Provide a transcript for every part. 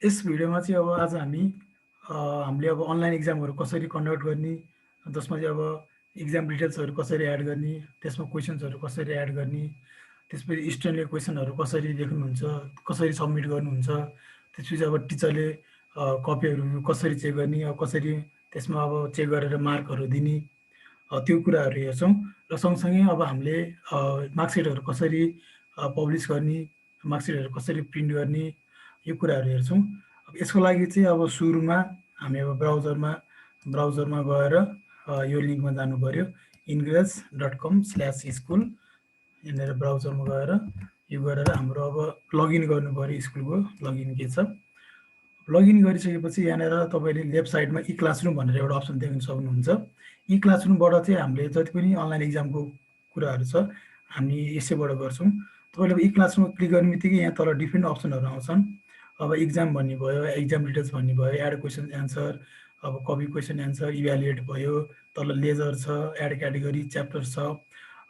यस भिडियोमा चाहिँ अब आज हामीले अब अनलाइन एक्जामहरू कसरी कन्डक्ट गर्ने, जसमा चाहिँ अब एक्जाम डिटेल्सहरू कसरी एड गर्ने, त्यसमा क्वेसन्सहरू कसरी एड गर्ने, त्यसपछि स्टुडेन्टले क्वेसनहरू कसरी लेख्नुहुन्छ, कसरी सबमिट गर्नुहुन्छ, त्यसपछि अब टिचरले कपीहरू कसरी चेक गर्ने, अब कसरी त्यसमा अब चेक गरेर मार्कहरू दिने, त्यो कुराहरू हेर्छौँ। र सँगसँगै अब हामीले मार्कसिटहरू कसरी पब्लिस गर्ने, मार्कसिटहरू कसरी प्रिन्ट गर्ने, यो कुराहरू हेर्छौँ। अब यसको लागि चाहिँ अब सुरुमा हामी अब ब्राउजरमा गएर यो लिङ्कमा जानु पऱ्यो, ingress.com/school। यहाँनिर ब्राउजरमा गएर यो गरेर हाम्रो अब लगइन गर्नु पऱ्यो, स्कुलको लगइन के छ। लगइन गरिसकेपछि यहाँनिर तपाईँले लेफ्ट साइडमा ई क्लासरुम भनेर एउटा अप्सन देख्न सक्नुहुन्छ। ई क्लासरुमबाट चाहिँ हामीले जति पनि अनलाइन एक्जामको कुराहरू छ हामी यसैबाट गर्छौँ। तपाईँले अब ई क्लासरुममा क्लिक गर्ने बित्तिकै यहाँ तल डिफ्रेन्ट अप्सनहरू आउँछन्। अब एक्जाम भन्ने भयो, एक्जाम डिटेल्स भन्ने भयो, एड क्वेसन एन्सर, अब कपी क्वेसन एन्सर, इभ्यालुएट भयो, तल लेजर छ, एड क्याटेगोरी, च्याप्टर छ।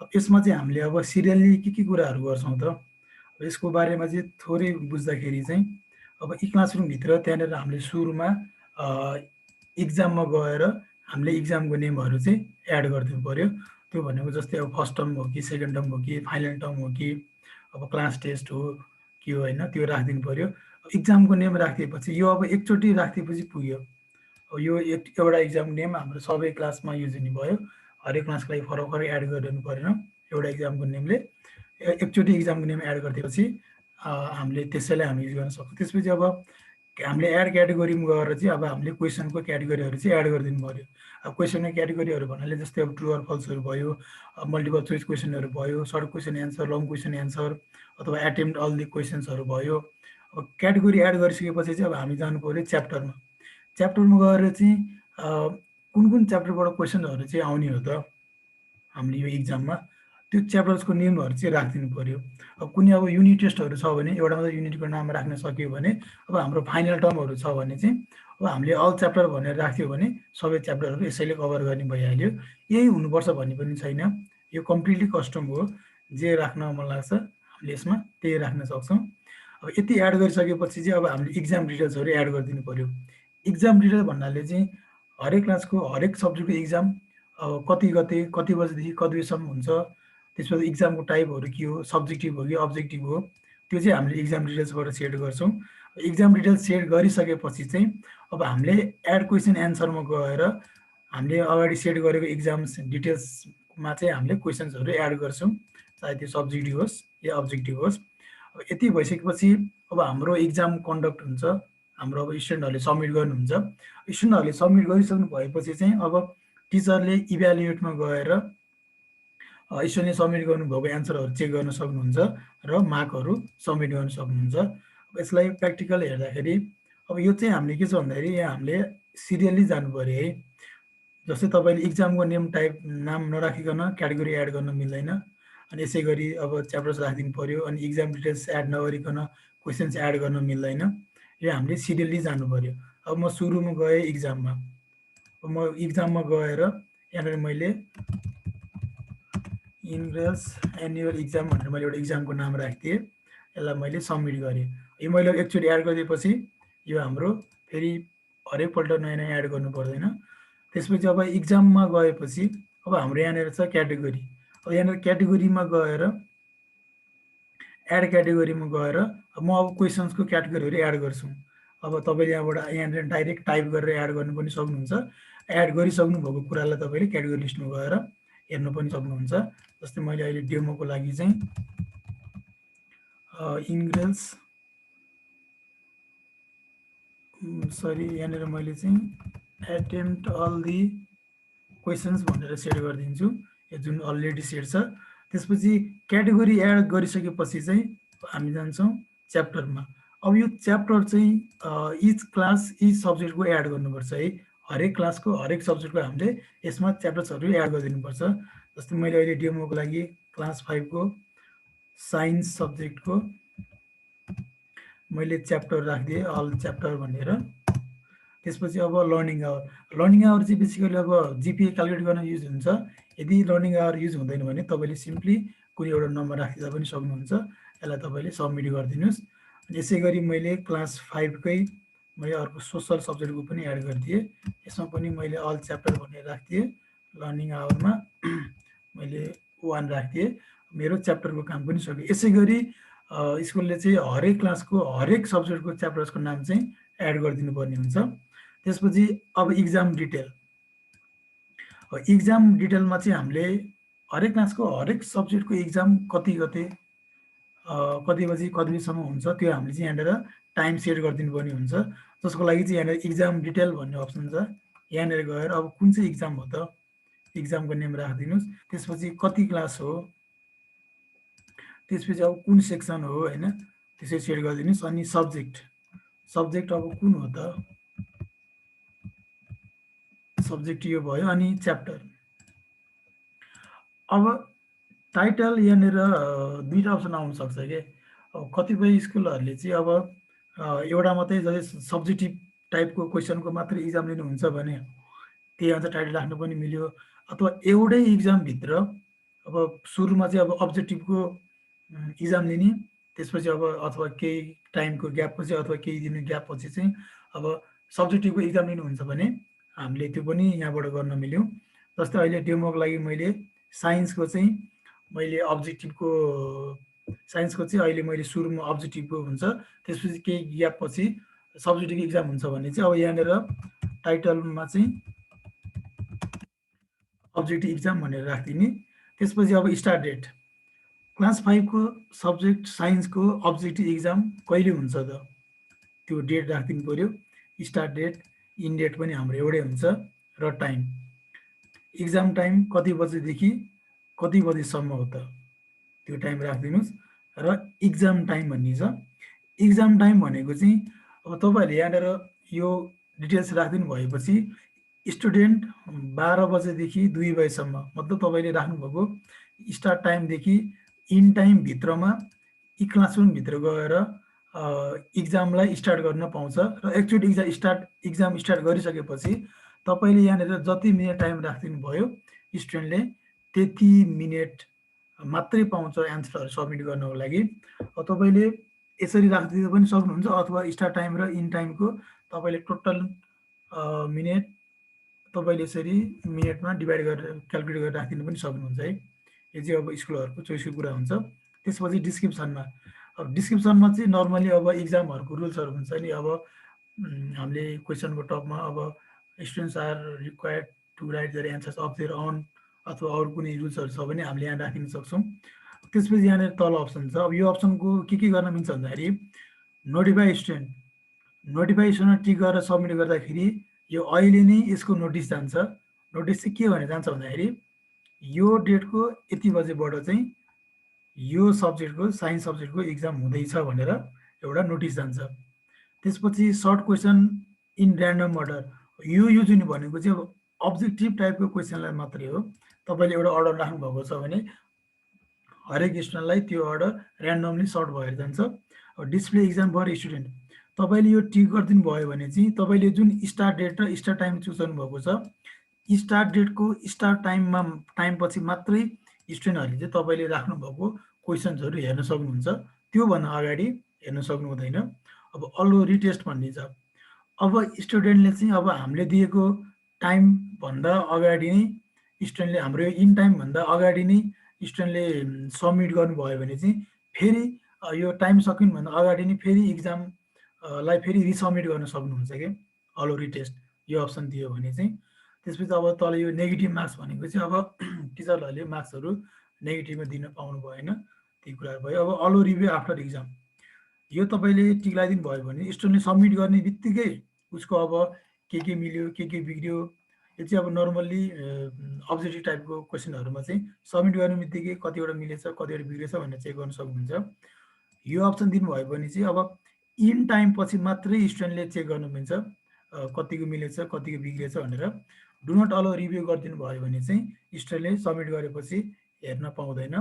अब यसमा चाहिँ हामीले अब सिरियल्ली के कुराहरू गर्छौँ त, यसको बारेमा चाहिँ थोरै बुझ्दाखेरि चाहिँ अब ई क्लासरुमभित्र त्यहाँनिर हामीले सुरुमा इक्जाममा गएर हामीले इक्जामको नेमहरू चाहिँ एड गरिदिनु पऱ्यो। त्यो भनेको जस्तै अब फर्स्ट टर्म हो कि सेकेन्ड टर्म हो कि फाइनल टर्म हो कि अब क्लास टेस्ट हो कि होइन, त्यो राखिदिनु पऱ्यो। इक्जामको नेम राखिदिएपछि यो अब एकचोटि राखिदिएपछि पुग्यो। अब यो एउटा इक्जाम नेम हाम्रो सबै क्लासमा युज हुने भयो। हरेक क्लासको लागि फरक फरक एड गरिदिनु परेन। एउटा इक्जामको नेमले एकचोटि इक्जामको नेम एड गरिदिएपछि हामीले त्यसैलाई हामी युज गर्न सक्छौँ। त्यसपछि अब हामीले एड क्याटेगोरीमा गएर चाहिँ अब हामीले क्वेसनको क्याटेगोरीहरू चाहिँ एड गरिदिनु पऱ्यो। अब क्वेसनको क्याटेगोरीहरू भन्नाले जस्तै अब ट्रु अर फल्सहरू भयो, मल्टिपल चोइस क्वेसनहरू भयो, short question answer, long question answer, अथवा एटेम्प्ट अल द क्वेसन्सहरू भयो। अब क्याटेगोरी एड गरिसकेपछि चाहिँ अब हामी जानु पऱ्यो च्याप्टरमा। च्याप्टरमा गएर चाहिँ कुन च्याप्टरबाट क्वेसनहरू चाहिँ आउने हो त हामीले यो इक्जाममा, त्यो च्याप्टर्सको नेमहरू चाहिँ राखिदिनु पऱ्यो। अब कुनै अब युनिट टेस्टहरू छ भने एउटा मात्रै युनिटको नाम राख्न सक्यो भने, अब हाम्रो फाइनल टर्महरू छ भने चाहिँ अब हामीले अल च्याप्टर भनेर राख्यो भने सबै च्याप्टरहरू यसैले कभर गर्ने भइहाल्यो। यही हुनुपर्छ भन्ने पनि छैन, यो कम्प्लिटली कस्टम हो। जे राख्न मन लाग्छ हामीले यसमा त्यही राख्न सक्छौँ। अब यति एड गरिसकेपछि चाहिँ अब हामीले इक्जाम डिटेल्सहरू एड गरिदिनु पऱ्यो। इक्जाम डिटेल भन्नाले चाहिँ हरेक क्लासको हरेक सब्जेक्टको इक्जाम कति गते कति बजीदेखि कति बजीसम्म हुन्छ, त्यसपछि इक्जामको टाइपहरू के हो, सब्जेक्टिभ हो कि अब्जेक्टिभ हो, त्यो चाहिँ हामीले इक्जाम डिटेल्सबाट सेट गर्छौँ। इक्जाम डिटेल्स सेट गरिसकेपछि चाहिँ अब हामीले एड क्वेसन एन्सरमा गएर हामीले अगाडि सेट गरेको इक्जाम्स डिटेल्समा चाहिँ हामीले क्वेसन्सहरू एड गर्छौँ, चाहे त्यो सब्जेक्टिभ होस् या अब्जेक्टिभ होस्। अब यति भइसकेपछि अब हाम्रो इक्जाम कन्डक्ट हुन्छ, हाम्रो अब स्टुडेन्टहरूले सबमिट गर्नुहुन्छ। स्टुडेन्टहरूले सबमिट गरिसक्नु भएपछि चाहिँ अब टिचरले इभ्यालुएटमा गएर स्टुडेन्टले सबमिट गर्नुभएको एन्सरहरू चेक गर्न सक्नुहुन्छ र मार्कहरू सबमिट गर्न सक्नुहुन्छ। अब यसलाई प्र्याक्टिकल हेर्दाखेरि अब यो चाहिँ हामीले के छ भन्दाखेरि यहाँ हामीले सिरियल्ली जानु पऱ्यो है। जस्तै तपाईँले इक्जामको नाम नराखिकन क्याटेगोरी एड गर्न मिल्दैन। अनि यसै गरी अब च्याप्टर्स राखिदिनु पऱ्यो, अनि इक्जाम डिटेल्स एड नगरिकन क्वेसन्स एड गर्न मिल्दैन। यो हामीले सिरियल्ली जानु पऱ्यो। अब म सुरुमा गएँ इक्जाममा, म इक्जाममा गएर यहाँनिर मैले इन्ग्रेस एनुअल इक्जाम भनेर मैले एउटा इक्जामको नाम राखिदिएँ। यसलाई मैले सबमिट गरेँ। यो मैले एकचोटि एड गरिदिएपछि यो हाम्रो फेरि हरेकपल्ट नयाँ नयाँ एड गर्नु पर्दैन। त्यसपछि अब इक्जाममा गएपछि अब हाम्रो यहाँनिर छ क्याटेगोरी। अब यहाँनिर क्याटेगोरीमा गएर एड क्याटेगोरीमा गएर म अब क्वेसन्सको क्याटेगोरीहरू एड गर्छु। अब तपाईँले यहाँनिर डाइरेक्ट टाइप गरेर एड गर्नु पनि सक्नुहुन्छ। एड गरिसक्नु भएको कुरालाई तपाईँले क्याटेगोरी लिस्टमा गएर हेर्नु पनि सक्नुहुन्छ। जस्तै मैले अहिले डेमोको लागि चाहिँ इन्ग्रेस यहाँनिर मैले चाहिँ एटेम्प्ट अल दि क्वेसन्स भनेर सेट गरिदिन्छु, यो जुन अलरेडी सेट छ। त्यसपछि क्याटेगोरी एड गरिसकेपछि चाहिँ हामी जान्छौँ च्याप्टरमा। अब यो च्याप्टर चाहिँ इच क्लास इच सब्जेक्टको एड गर्नुपर्छ है। हरेक क्लासको हरेक सब्जेक्टको हामीले यसमा च्याप्टर्सहरू एड गरिदिनुपर्छ। जस्तै मैले अहिले डेमोको लागि क्लास 5 को साइन्स सब्जेक्टको मैले च्याप्टर राखिदिएँ अल च्याप्टर भनेर। त्यसपछि अब लर्निङ आवर चाहिँ बेसिकली अब जिपिए क्यालकुलेट गर्न युज हुन्छ। यदि लर्निङ आवर युज हुँदैन भने तपाईँले सिम्पली कुनै एउटा नम्बर राखिदिँदा पनि सक्नुहुन्छ। यसलाई तपाईँले सबमिट गरिदिनुहोस्। यसै गरी मैले क्लास 5 कै मैले अर्को सोसल सब्जेक्टको पनि एड गरिदिएँ। यसमा पनि मैले अल च्याप्टर भनेर राखिदिएँ। लर्निङ आवरमा मैले 1 राखिदिएँ। मेरो च्याप्टरको काम पनि सक्यो। यसै गरी स्कुलले चाहिँ हरेक क्लासको हरेक सब्जेक्टको च्याप्टर्सको नाम चाहिँ एड गरिदिनु पर्ने हुन्छ। त्यसपछि अब इक्जाम डिटेल। इक्जाम डिटेलमा चाहिँ हामीले हरेक क्लासको हरेक सब्जेक्टको इक्जाम कति गते कति बजी कति बजीसम्म हुन्छ त्यो हामीले चाहिँ यहाँनिर टाइम सेट गरिदिनु पर्ने हुन्छ। जसको लागि चाहिँ यहाँनिर इक्जाम डिटेल भन्ने अप्सन छ। यहाँनिर गएर अब कुन चाहिँ इक्जाम हो त इक्जामको नेम राखिदिनुहोस्। त्यसपछि कति क्लास हो, त्यसपछि अब कुन सेक्सन हो होइन, त्यसरी सेट गरिदिनुहोस्। अनि सब्जेक्ट अब कुन हो त, सब्जेक्ट यो भयो। अनि च्याप्टर। अब टाइटल यहाँनिर दुईवटा अप्सन आउन सक्छ के। अब कतिपय स्कुलहरूले चाहिँ अब एउटा मात्रै जस्तै सब्जेक्टिभ टाइपको क्वेसनको मात्रै इक्जाम लिनुहुन्छ भने त्यही अनुसार टाइटल राख्नु पनि मिल्यो। अथवा एउटै इक्जामभित्र अब सुरुमा चाहिँ अब अब्जेक्टिभको इक्जाम लिने, त्यसपछि अब अथवा केही टाइमको ग्यापपछि अथवा केही दिनको ग्यापपछि चाहिँ अब सब्जेक्टिभको इक्जाम लिनुहुन्छ भने हामीले त्यो पनि यहाँबाट गर्न मिल्यो। जस्तै अहिले डेमोको लागि मैले साइन्सको चाहिँ मैले अब्जेक्टिभको साइन्सको चाहिँ अहिले मैले सुरुमा अब्जेक्टिभको हुन्छ, त्यसपछि केही ग्यापपछि सब्जेक्टिभ इक्जाम हुन्छ भने चाहिँ अब यहाँनिर टाइटलमा चाहिँ अब्जेक्टिभ इक्जाम भनेर राखिदिने। त्यसपछि अब स्टार्ट डेट, क्लास 5 को सब्जेक्ट साइन्सको अब्जेक्टिभ इक्जाम कहिले हुन्छ त त्यो डेट राखिदिनु पऱ्यो। स्टार्ट डेट, इन डेट पनि हाम्रो एउटै हुन्छ र टाइम, इक्जाम टाइम कति बजेदेखि कति बजीसम्म हो त त्यो टाइम राखिदिनुहोस्। र इक्जाम टाइम भन्ने छ। इक्जाम टाइम भनेको चाहिँ अब तपाईँहरूले यहाँनिर यो डिटेल्स राखिदिनु भएपछि स्टुडेन्ट 12 बजेदेखि 2 बजीसम्म, मतलब तपाईँले राख्नुभएको स्टार्ट टाइमदेखि इन टाइमभित्रमा यी क्लासरुमभित्र गएर इक्जामलाई स्टार्ट गर्न पाउँछ। र एक्चुअली इक्जाम स्टार्ट गरिसकेपछि तपाईँले यहाँनिर जति मिनट टाइम राखिदिनु भयो स्टुडेन्टले त्यति मिनट मात्रै पाउँछ एन्सरहरू सब्मिट गर्नको लागि। तपाईँले यसरी राखिदिँदा पनि सक्नुहुन्छ अथवा स्टार्ट टाइम र इन टाइमको तपाईँले टोटल मिनट तपाईँले यसरी मिनटमा डिभाइड गरेर क्यालकुलेट गरेर राखिदिनु पनि सक्नुहुन्छ है। यो चाहिँ अब स्कुलहरूको चोइसको कुरा हुन्छ। त्यसपछि डिस्क्रिप्सनमा, अब डिस्क्रिप्सनमा चाहिँ नर्मली अब इक्जामहरूको रुल्सहरू हुन्छ नि। अब हामीले क्वेसनको टपमा अब students are required to write their answers of their own अथवा अरू कुनै रुल्सहरू छ भने हामीले यहाँ राखिन सक्छौँ। त्यसपछि यहाँनिर तल अप्सन छ। अब यो अप्सनको के गर्न मिल्छ भन्दाखेरि नोटिफाई स्टुडेन्ट, नोटिफाई स्टुडेन्ट टिक गरेर सब्मिट गर्दाखेरि यो अहिले नै यसको नोटिस जान्छ। नोटिस चाहिँ के भनेर जान्छ भन्दाखेरि यो डेटको यति बजेबाट चाहिँ यो सब्जेक्टको साइन्स सब्जेक्टको इक्जाम हुँदैछ भनेर एउटा नोटिस जान्छ। त्यसपछि short question in random order, यो जुन भनेको चाहिँ अब अब्जेक्टिभ टाइपको क्वेसनलाई मात्रै हो। तपाईँले एउटा अर्डर राख्नुभएको छ भने हरेक स्टुडेन्टलाई त्यो अर्डर ऱ्यान्डमली सर्ट भएर जान्छ। डिस्प्ले इक्जाम फर स्टुडेन्ट, तपाईँले यो टिक गरिदिनु भयो भने चाहिँ तपाईँले जुन स्टार्ट डेट र स्टार्ट टाइम चुज गर्नुभएको छ स्टार्ट डेटको स्टार्ट टाइमपछि मात्रै स्टुडेन्टहरूले चाहिँ तपाईँले राख्नुभएको क्वेसन्सहरू हेर्न सक्नुहुन्छ, त्योभन्दा अगाडि हेर्न सक्नु हुँदैन। अब अलो रिटेस्ट भन्ने छ। अब स्टुडेन्टले चाहिँ अब हामीले दिएको टाइमभन्दा अगाडि नै स्टुडेन्टले हाम्रो इन टाइमभन्दा अगाडि नै स्टुडेन्टले सब्मिट गर्नुभयो भने चाहिँ फेरि यो टाइम सकिनुभन्दा अगाडि नै फेरि इक्जामलाई फेरि रिसब्मिट गर्न सक्नुहुन्छ कि अलो रिटेस्ट यो अप्सन दियो भने चाहिँ। त्यसपछि अब तल यो नेगेटिभ मार्क्स भनेको चाहिँ अब टिचरहरूले मार्क्सहरू नेगेटिभमा दिन पाउनु भएन, ती कुराहरू भयो। अब अलो रिभ्यू आफ्टर इक्जाम, यो तपाईँले टिक लगाइदिनु भयो भने स्टुडेन्टले सब्मिट गर्ने बित्तिकै उसको अब के मिल्यो के बिग्रियो, यो चाहिँ अब नर्मल्ली अब्जेक्टिभ टाइपको क्वेसनहरूमा चाहिँ सब्मिट गर्ने बित्तिकै कतिवटा मिलेछ कतिवटा बिग्रेछ भनेर चेक गर्न सक्नुहुन्छ। यो अप्सन दिनुभयो भने चाहिँ अब इन टाइम पछि मात्रै स्टुडेन्टले चेक गर्नु मिल्छ कतिको मिलेछ कतिको बिग्रेछ भनेर। डु नट अलो रिभ्यू गरिदिनु भयो भने चाहिँ स्टुडेन्टले सब्मिट गरेपछि हेर्न पाउँदैन।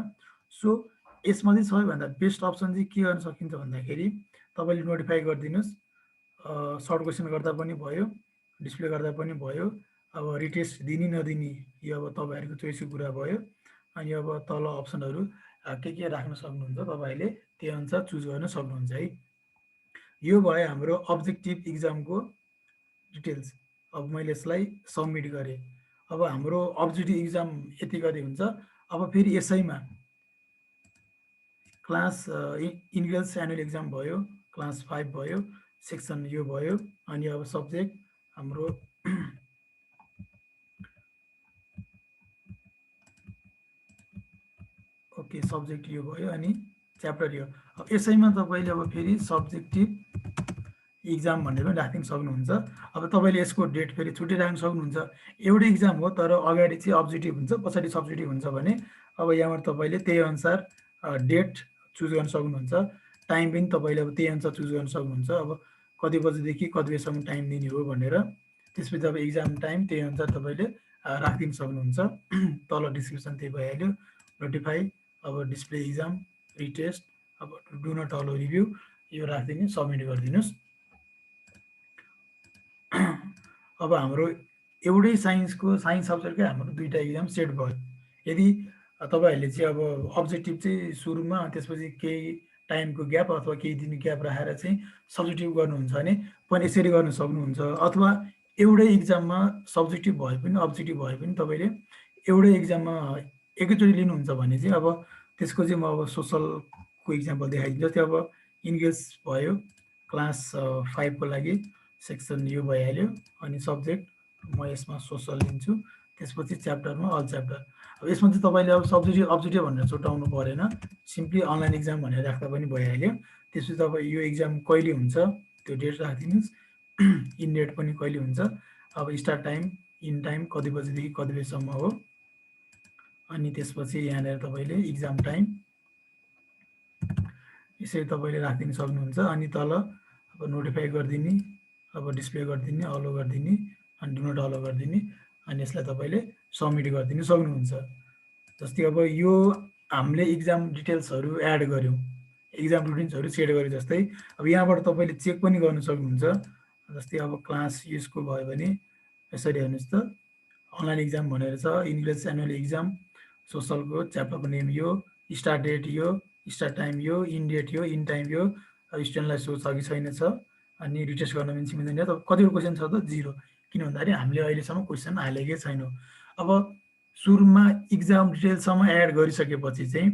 सो यसमा चाहिँ सबैभन्दा बेस्ट अप्सन चाहिँ के गर्न सकिन्छ भन्दाखेरि तपाईँले नोटिफाई गरिदिनुहोस्। सर्ट क्वेसन गर्दा पनि भयो, डिस्प्ले गर्दा पनि भयो। अब रिटेस्ट दिने नदिने यो अब तपाईँहरूको चोइसको कुरा भयो। अनि अब तल अप्सनहरू के राख्न सक्नुहुन्छ तपाईँहरूले त्यो अनुसार चुज गर्न सक्नुहुन्छ है। यो भयो हाम्रो अब्जेक्टिभ इक्जामको डिटेल्स। अब मैले यसलाई सबमिट गरेँ। अब हाम्रो अब्जेक्टिभ इक्जाम यति गरी हुन्छ। अब फेरि यसैमा क्लास इन्ग्लिस एनुअल इक्जाम भयो, क्लास 5 भयो, सेक्सन यो भयो, अनि अब सब्जेक्ट हाम्रो ओके सब्जेक्ट यो भयो अनि च्याप्टर यो। अब यसैमा तपाईँले अब फेरि सब्जेक्टिभ इक्जाम भनेर पनि राख्न सक्नुहुन्छ। अब तपाईँले यसको डेट फेरि छुट्टै राख्न सक्नुहुन्छ। एउटै इक्जाम हो तर अगाडि चाहिँ अब्जेक्टिभ हुन्छ, पछाडि सब्जेक्टिभ हुन्छ भने अब यहाँबाट तपाईँले त्यही अनुसार डेट चुज गर्न सक्नुहुन्छ। टाइम पनि तपाईँले अब त्यही अनुसार चुज गर्न सक्नुहुन्छ। अब कति बजीदेखि कति बजीसम्म टाइम दिने हो भनेर। त्यसपछि अब इक्जाम टाइम त्यही अनुसार तपाईँले राखिदिन सक्नुहुन्छ। तल डिस्क्रिप्सन त्यही भइहाल्यो। नोटिफाई, अब डिस्प्ले इक्जाम, रिटेस्ट, अब डु नट अलो रिभ्यू यो राखिदिने, सबमिट गरिदिनुहोस्। अब हाम्रो एउटै साइन्स सब्जेक्टकै हाम्रो दुईवटा इक्जाम सेट भयो। यदि तपाईँहरूले चाहिँ अब अब्जेक्टिभ चाहिँ सुरुमा त्यसपछि केही टाइमको ग्याप अथवा केही दिन ग्याप राखेर चाहिँ सब्जेक्टिभ गर्नुहुन्छ भने पनि यसरी गर्न सक्नुहुन्छ। अथवा एउटै इक्जाममा सब्जेक्टिभ भए पनि अब्जेक्टिभ भए पनि तपाईँले एउटै इक्जाममा एकैचोटि लिनुहुन्छ भने चाहिँ अब त्यसको चाहिँ म अब सोसलको इक्जाम्पल देखाइदिन्छु। जस्तै अब इङ्ग्लिस भयो, क्लास 5 को लागि सेक्सन यो भइहाल्यो, अनि सब्जेक्ट म यसमा सोसल लिन्छु। त्यसपछि च्याप्टरमा अल च्याप्टर। अब यसमा चाहिँ तपाईँले अब सब्जेक्टिभ अब्जेक्टिभ भनेर छुट्याउनु परेन, सिम्पली अनलाइन इक्जाम भनेर राख्दा पनि भइहाल्यो। त्यसपछि तपाईँ यो इक्जाम कहिले हुन्छ त्यो डेट राखिदिनुहोस्। इन डेट पनि कहिले हुन्छ, अब स्टार्ट टाइम, इन टाइम कति बजीदेखि कति बजीसम्म हो, अनि त्यसपछि यहाँनिर तपाईँले इक्जाम टाइम यसरी तपाईँले राखिदिन सक्नुहुन्छ। अनि तल अब नोटिफाई गरिदिने, अब डिस्प्ले गरिदिने, अलो गरिदिने, अनि डु नट अलो गरिदिने, अनि यसलाई तपाईँले सबमिट गरिदिन सक्नुहुन्छ। जस्तै अब यो हामीले इक्जाम डिटेल्सहरू एड गऱ्यौँ, इक्जाम रुटिन्सहरू सेट गरे जस्तै अब यहाँबाट तपाईँले चेक पनि गर्न सक्नुहुन्छ। जस्तै अब क्लास यसको भयो भने यसरी हेर्नुहोस् त, अनलाइन इक्जाम भनेर छ, इङ्ग्लिस एनुअल इक्जाम, सोसलको च्याप्टरको नेम यो, स्टार्ट डेट यो, स्टार्ट टाइम यो, इन डेट यो, इन टाइम यो, अब स्टुडेन्टलाई सो छ कि छैन छ, अनि रिटेस्ट गर्न पनि मिल्दैन। त कतिवटा क्वेसन छ त 0, किन भन्दाखेरि हामीले अहिलेसम्म क्वेसन हालेकै छैनौँ। अब सुरुमा इक्जाम डिटेल्ससम्म एड गरिसकेपछि चाहिँ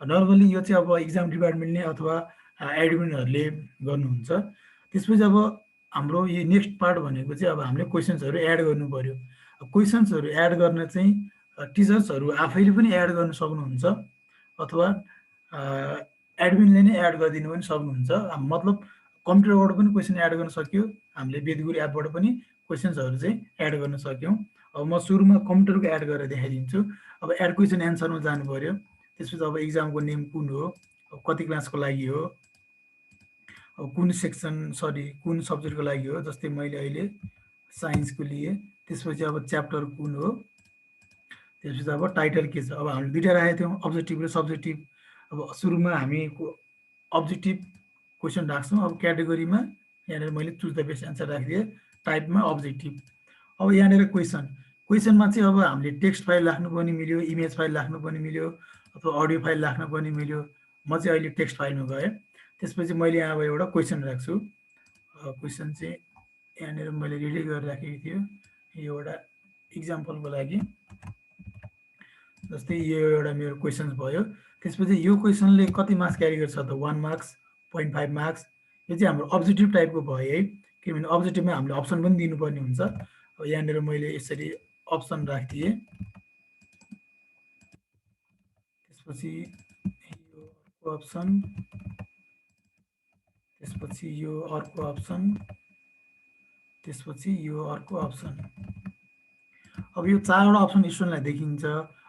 नर्मली यो चाहिँ अब इक्जाम डिपार्टमेन्टले अथवा एडमिनहरूले गर्नुहुन्छ। त्यसपछि अब हाम्रो यो नेक्स्ट पार्ट भनेको चाहिँ अब हामीले क्वेसन्सहरू एड गर्नु पऱ्यो। क्वेसन्सहरू एड गर्न चाहिँ टिचर्सहरू आफैले पनि एड गर्न सक्नुहुन्छ, अथवा एडमिनले नै एड गरिदिनु पनि सक्नुहुन्छ। मतलब कम्प्युटरबाट पनि क्वेसन एड गर्न सक्यो, हामीले वेदगुरु एपबाट पनि क्वेसन्सहरू चाहिँ एड गर्न सक्यौँ। अब म सुरुमा कम्प्युटरको एड गरेर देखाइदिन्छु। अब एड क्वेसन एन्सरमा जानु पऱ्यो। त्यसपछि अब इक्जामको नेम कुन हो, अब कति क्लासको लागि हो, अब कुन सेक्सन कुन सब्जेक्टको लागि हो। जस्तै मैले अहिले साइन्सको लिएँ। त्यसपछि अब च्याप्टर कुन हो, त्यसपछि अब टाइटल के छ। अब हामीले दुईवटा राखेको थियौँ, अब्जेक्टिभ र सब्जेक्टिभ। अब सुरुमा हामी अब्जेक्टिभ क्वेसन राख्छौँ। अब क्याटेगोरीमा यहाँनिर मैले चुज द बेस्ट एन्सर राखिदिएँ, टाइपमा अब्जेक्टिभ। अब यहाँनिर क्वेसनमा चाहिँ अब हामीले टेक्स्ट फाइल राख्नु पनि मिल्यो, इमेज फाइल राख्नु पनि मिल्यो, अथवा अडियो फाइल राख्नु पनि मिल्यो। म चाहिँ अहिले टेक्स्ट फाइलमा गएँ। त्यसपछि मैले यहाँ अब एउटा क्वेसन राख्छु। क्वेसन चाहिँ यहाँनिर मैले रेडी गरेर राखेको थियो, यो एउटा इक्जाम्पलको लागि। जस्तै यो एउटा मेरो क्वेसन्स भयो। त्यसपछि यो क्वेसनले कति मार्क्स क्यारी गर्छ त 1 मार्क्स, 0.5 मार्क्स। यो चाहिँ हाम्रो अब्जेक्टिभ टाइपको भयो है, किनभने अब्जेक्टिभमा हामीले अप्सन पनि दिनुपर्ने हुन्छ। अब यहाँनिर मैले यसरी अप्सन राखिदिएँ। त्यसपछि यो अर्को अप्सन, त्यसपछि यो अर्को अप्सन, त्यसपछि यो अर्को अप्सन। अब यो 4वटा अप्सन स्टुडेन्टलाई देखिन्छ।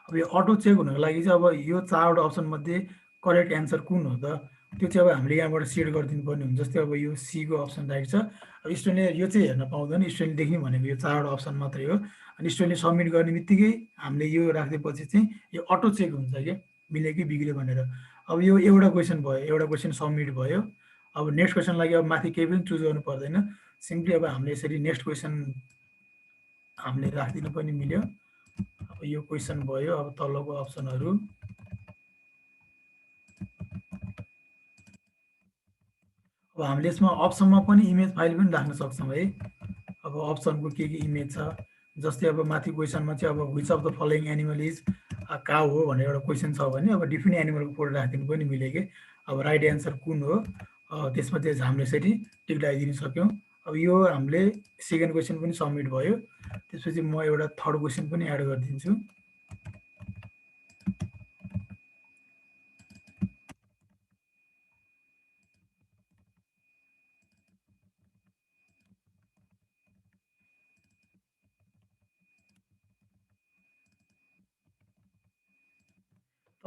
अब यो अटो चेक हुनको लागि चाहिँ अब यो 4वटा अप्सन मध्ये करेक्ट एन्सर कुन हो त, त्यो चाहिँ अब हामीले यहाँबाट सेट गरिदिनु पर्ने हुन्छ। जस्तै अब यो सी को अप्सन राइट छ। अब स्टुडेन्टले यो चाहिँ हेर्न पाउँदैन, स्टुडेन्टले देख्ने भनेको यो 4वटा अप्सन मात्रै हो। अनि स्टुडेन्टले सबमिट गर्ने बित्तिकै हामीले यो राखिदिएपछि चाहिँ यो अटो चेक हुन्छ कि मिल्यो कि बिग्रियो भनेर। अब यो एउटा क्वेसन भयो, एउटा क्वेसन सबमिट भयो। अब नेक्स्ट क्वेसन लागि अब माथि केही पनि चुज गर्नु पर्दैन, सिम्पली अब हामीले यसरी नेक्स्ट क्वेसन हामीले राखिदिनु पनि मिल्यो। अब यो क्वेसन भयो। अब तलको अप्सनहरू, अब हामीले यसमा अप्सनमा पनि इमेज फाइल पनि राख्न सक्छौँ है। अब अप्सनको के इमेज छ, जस्तै अब माथि क्वेसनमा चाहिँ अब which of the following animal is cow हो भनेर एउटा क्वेसन छ भने अब डिफ्रेन्ट एनिमलको फोटो राखिदिनु पनि मिल्यो कि अब राइट एन्सर कुन हो, त्यसमा चाहिँ हामीले यसरी टिक लगाइदिन सक्यौँ। अब यो हामीले सेकेन्ड क्वेसन पनि सबमिट भयो। त्यसपछि म एउटा थर्ड क्वेसन पनि एड गरिदिन्छु।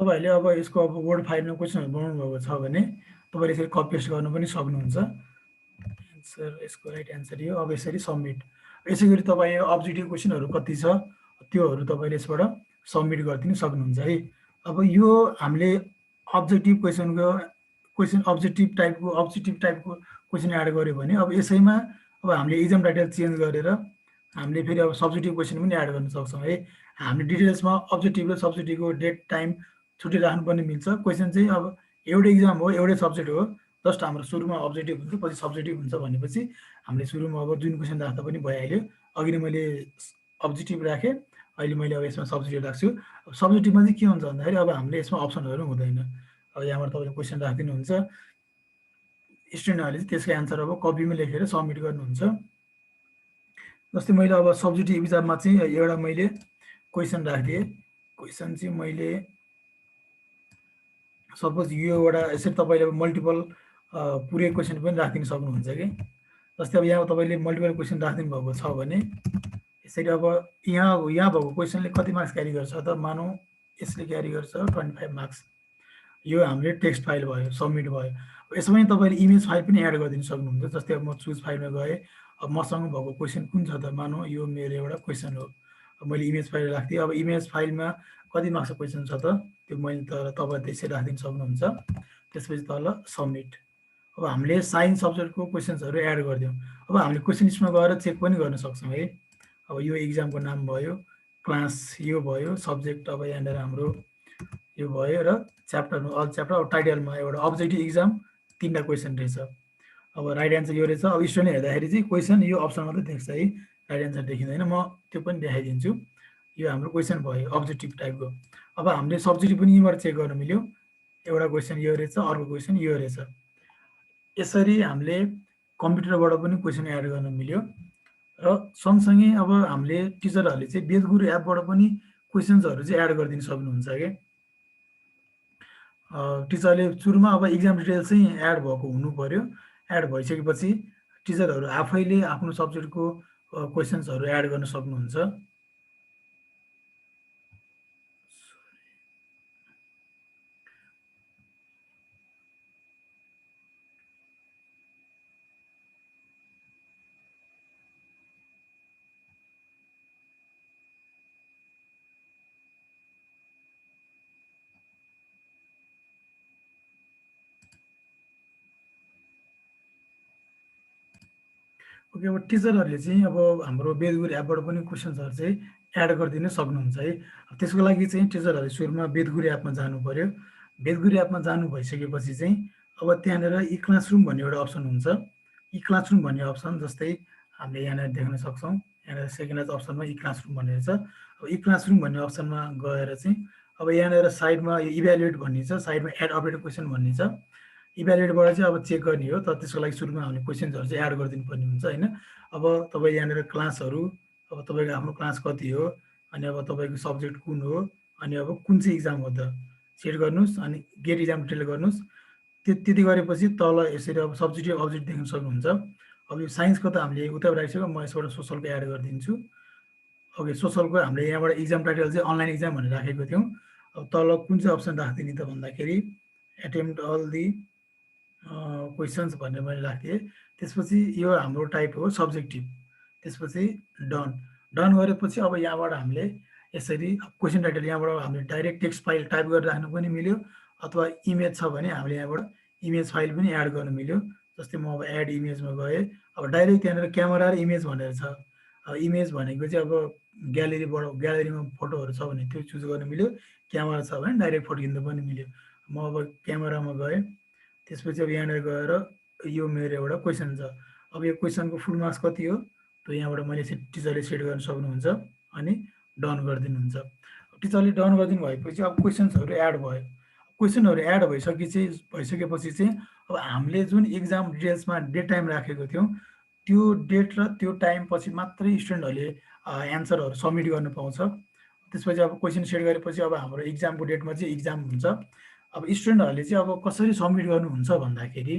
तपाईँहरूले अब यसको अब वर्ड फाइलमा क्वेसनहरू बनाउनु भएको छ भने तपाईँले यसरी कपी पेस्ट गर्नु पनि सक्नुहुन्छ। एन्सर, यसको राइट एन्सर यो। अब यसरी सबमिट। यसै गरी तपाईँ अब्जेक्टिभ क्वेसनहरू कति छ त्योहरू तपाईँले यसबाट सबमिट गरिदिनु सक्नुहुन्छ है। अब यो हामीले अब्जेक्टिभ टाइपको क्वेसन एड गऱ्यो भने अब यसैमा अब हामीले इक्जाम टाइटल चेन्ज गरेर हामीले फेरि अब सब्जेक्टिभ क्वेसन पनि एड गर्न सक्छौँ है। हामीले डिटेल्समा अब्जेक्टिभ र सब्जेक्टिभको डेट टाइम छुट्टै राख्नु पनि मिल्छ। क्वेसन चाहिँ अब एउटै इक्जाम हो, एउटै सब्जेक्ट हो, जस्ट हाम्रो सुरुमा अब्जेक्टिभ हुन्छ पछि सब्जेक्टिभ हुन्छ भनेपछि हामीले सुरुमा अब जुन क्वेसन राख्दा पनि भइहाल्यो। अघि नै मैले अब्जेक्टिभ राखेँ, अहिले मैले अब यसमा सब्जेक्टिभ राख्छु। अब सब्जेक्टिभमा चाहिँ के हुन्छ भन्दाखेरि अब हामीले यसमा अप्सनहरू हुँदैन। अब यहाँबाट तपाईँले क्वेसन राखिदिनुहुन्छ, स्टुडेन्टहरूले चाहिँ त्यसको एन्सर अब कपीमा लेखेर सबमिट गर्नुहुन्छ। जस्तै मैले अब सब्जेक्टिभ इक्जाममा चाहिँ एउटा मैले क्वेसन राखिदिएँ। क्वेसन चाहिँ मैले सपोज यो एउटा यसरी तपाईँले अब मल्टिपल पुरै क्वेसन पनि राखिदिन सक्नुहुन्छ कि। जस्तै अब यहाँ तपाईँले मल्टिपल क्वेसन राखिदिनु भएको छ भने यसरी अब यहाँ भएको क्वेसनले कति मार्क्स क्यारी गर्छ त मानौँ यसले क्यारी गर्छ 25 मार्क्स। यो हामीले टेक्स्ट फाइल भयो, सबमिट भयो। यसमा तपाईँले इमेज फाइल पनि एड गरिदिन सक्नुहुन्छ। जस्तै अब म चुज फाइलमा गएँ, अब मसँग भएको क्वेसन कुन छ त मानौँ यो मेरो एउटा क्वेसन हो, मैले इमेज फाइल राख्दिएँ। अब इमेज फाइलमा कति मार्क्सको क्वेसन छ त त्यो मैले तपाईँले त्यसरी राखिदिन सक्नुहुन्छ। त्यसपछि तल सबमिट। अब हामीले साइन्स सब्जेक्टको क्वेसन्सहरू एड गरिदियौँ। अब हामीले क्वेसन लिस्टमा गएर चेक पनि गर्न सक्छौँ है। अब यो इक्जामको नाम भयो, क्लास यो भयो, सब्जेक्ट अब यहाँनिर हाम्रो यो भयो र च्याप्टर अल च्याप्टर। अब टाइटलमा एउटा अब्जेक्टिभ इक्जाम 3टा क्वेसन रहेछ। अब राइट एन्सर यो रहेछ। अब स्टुडेन्ट हेर्दाखेरि चाहिँ क्वेसन यो अप्सन मात्रै देख्छ है, राइट एन्सर देखिँदैन। म त्यो पनि देखाइदिन्छु। यो हाम्रो क्वेसन भयो अब्जेक्टिभ टाइपको। अब हामीले सब्जेक्टिभ पनि यहीँबाट चेक गर्न मिल्यो। एउटा क्वेसन यो रहेछ, अर्को क्वेसन यो रहेछ। यसरी हामीले कम्प्युटरबाट पनि क्वेसन एड गर्न मिल्यो। र सँगसँगै अब हामीले टिचरहरूले चाहिँ बेदगुरु एपबाट पनि क्वेसन्सहरू चाहिँ एड गरिदिन सक्नुहुन्छ क्या। टिचरले सुरुमा अब इक्जाम डिटेल्स चाहिँ एड भएको हुनु पर्यो। एड भइसकेपछि टिचरहरू आफैले आफ्नो सब्जेक्टको क्वेसन्सहरू एड गर्न सक्नुहुन्छ। ओके, अब टिचरहरूले चाहिँ अब हाम्रो बेदगुरु एपबाट पनि क्वेसन्सहरू चाहिँ एड गरिदिन सक्नुहुन्छ है। त्यसको लागि चाहिँ टिचरहरूले सुरुमा बेदगुरु एपमा जानु पर्यो। बेदगुरु एपमा जानु भइसकेपछि चाहिँ अब त्यहाँनिर ई क्लासरुम भन्ने एउटा अप्सन हुन्छ। ई क्लासरुम भन्ने अप्सन जस्तै हामीले यहाँनिर देख्न सक्छौँ। यहाँनिर सेकेन्ड अप्सनमा ई क्लासरुम भन्ने छ। अब ई क्लासरुम भन्ने अप्सनमा गएर चाहिँ अब यहाँनिर साइडमा यो इभ्यालुएट भन्ने छ, साइडमा एड अपडेट क्वेसन भन्ने छ। इभ्यालुएटबाट चाहिँ अब चेक गर्ने हो, तर त्यसको लागि सुरुमा हामीले क्वेसन्सहरू चाहिँ एड गरिदिनु पर्ने हुन्छ होइन। अब तपाईँ यहाँनिर क्लासहरू, अब तपाईँको आफ्नो क्लास कति हो, अनि अब तपाईँको सब्जेक्ट कुन हो, अनि अब कुन चाहिँ इक्जाम हो त सेट गर्नुहोस्, अनि गेट इक्जाम डिटेल गर्नुहोस्। त्यति गरेपछि तल यसरी अब सब्जेक्टिभ अब्जेक्ट देख्न सक्नुहुन्छ। अब यो साइन्सको त हामीले उता राखिसक्यो, म यसबाट सोसलको एड गरिदिन्छु। ओके, सोसलको हामीले यहाँबाट इक्जाम टाइटल चाहिँ अनलाइन इक्जाम भनेर राखेको थियौँ। अब तल कुन चाहिँ अप्सन राखिदिने त भन्दाखेरि एटेम्प्ट अल दि क्वेसन्स भनेर मैले राखिदिएँ। त्यसपछि यो हाम्रो टाइप हो सब्जेक्टिभ। त्यसपछि डन। डन गरेपछि अब यहाँबाट हामीले यसरी क्वेसन टाइटल यहाँबाट हामीले डाइरेक्ट टेक्स्ट फाइल टाइप गरेर राख्नु पनि मिल्यो, अथवा इमेज छ भने हामीले यहाँबाट इमेज फाइल पनि एड गर्नु मिल्यो। जस्तै म अब एड इमेजमा गएँ, अब डाइरेक्ट त्यहाँनिर क्यामेरा र इमेज भनेर छ। अब इमेज भनेको चाहिँ अब ग्यालेरीमा फोटोहरू छ भने त्यो चुज गर्नु मिल्यो, क्यामेरा छ भने डाइरेक्ट फोटो खिच्नु पनि मिल्यो। म अब क्यामेरामा गएँ, त्यसपछि अब यहाँनिर गएर यो मेरो एउटा क्वेसन छ। अब यो क्वेसनको फुल मार्क्स कति हो त्यो यहाँबाट मैले टिचरले सेट गर्न सक्नुहुन्छ अनि डन गरिदिनुहुन्छ। टिचरले डन गरिदिनु भएपछि अब क्वेसन्सहरू एड भयो। क्वेसनहरू एड भइसकेपछि चाहिँ अब हामीले जुन इक्जाम डिटेल्समा डेट टाइम राखेको थियौँ त्यो डेट र त्यो टाइमपछि मात्रै स्टुडेन्टहरूले एन्सरहरू सब्मिट गर्न पाउँछ। त्यसपछि अब क्वेसन सेट गरेपछि अब हाम्रो इक्जामको डेटमा चाहिँ इक्जाम हुन्छ। अब स्टुडेन्टहरूले चाहिँ अब कसरी सब्मिट गर्नुहुन्छ भन्दाखेरि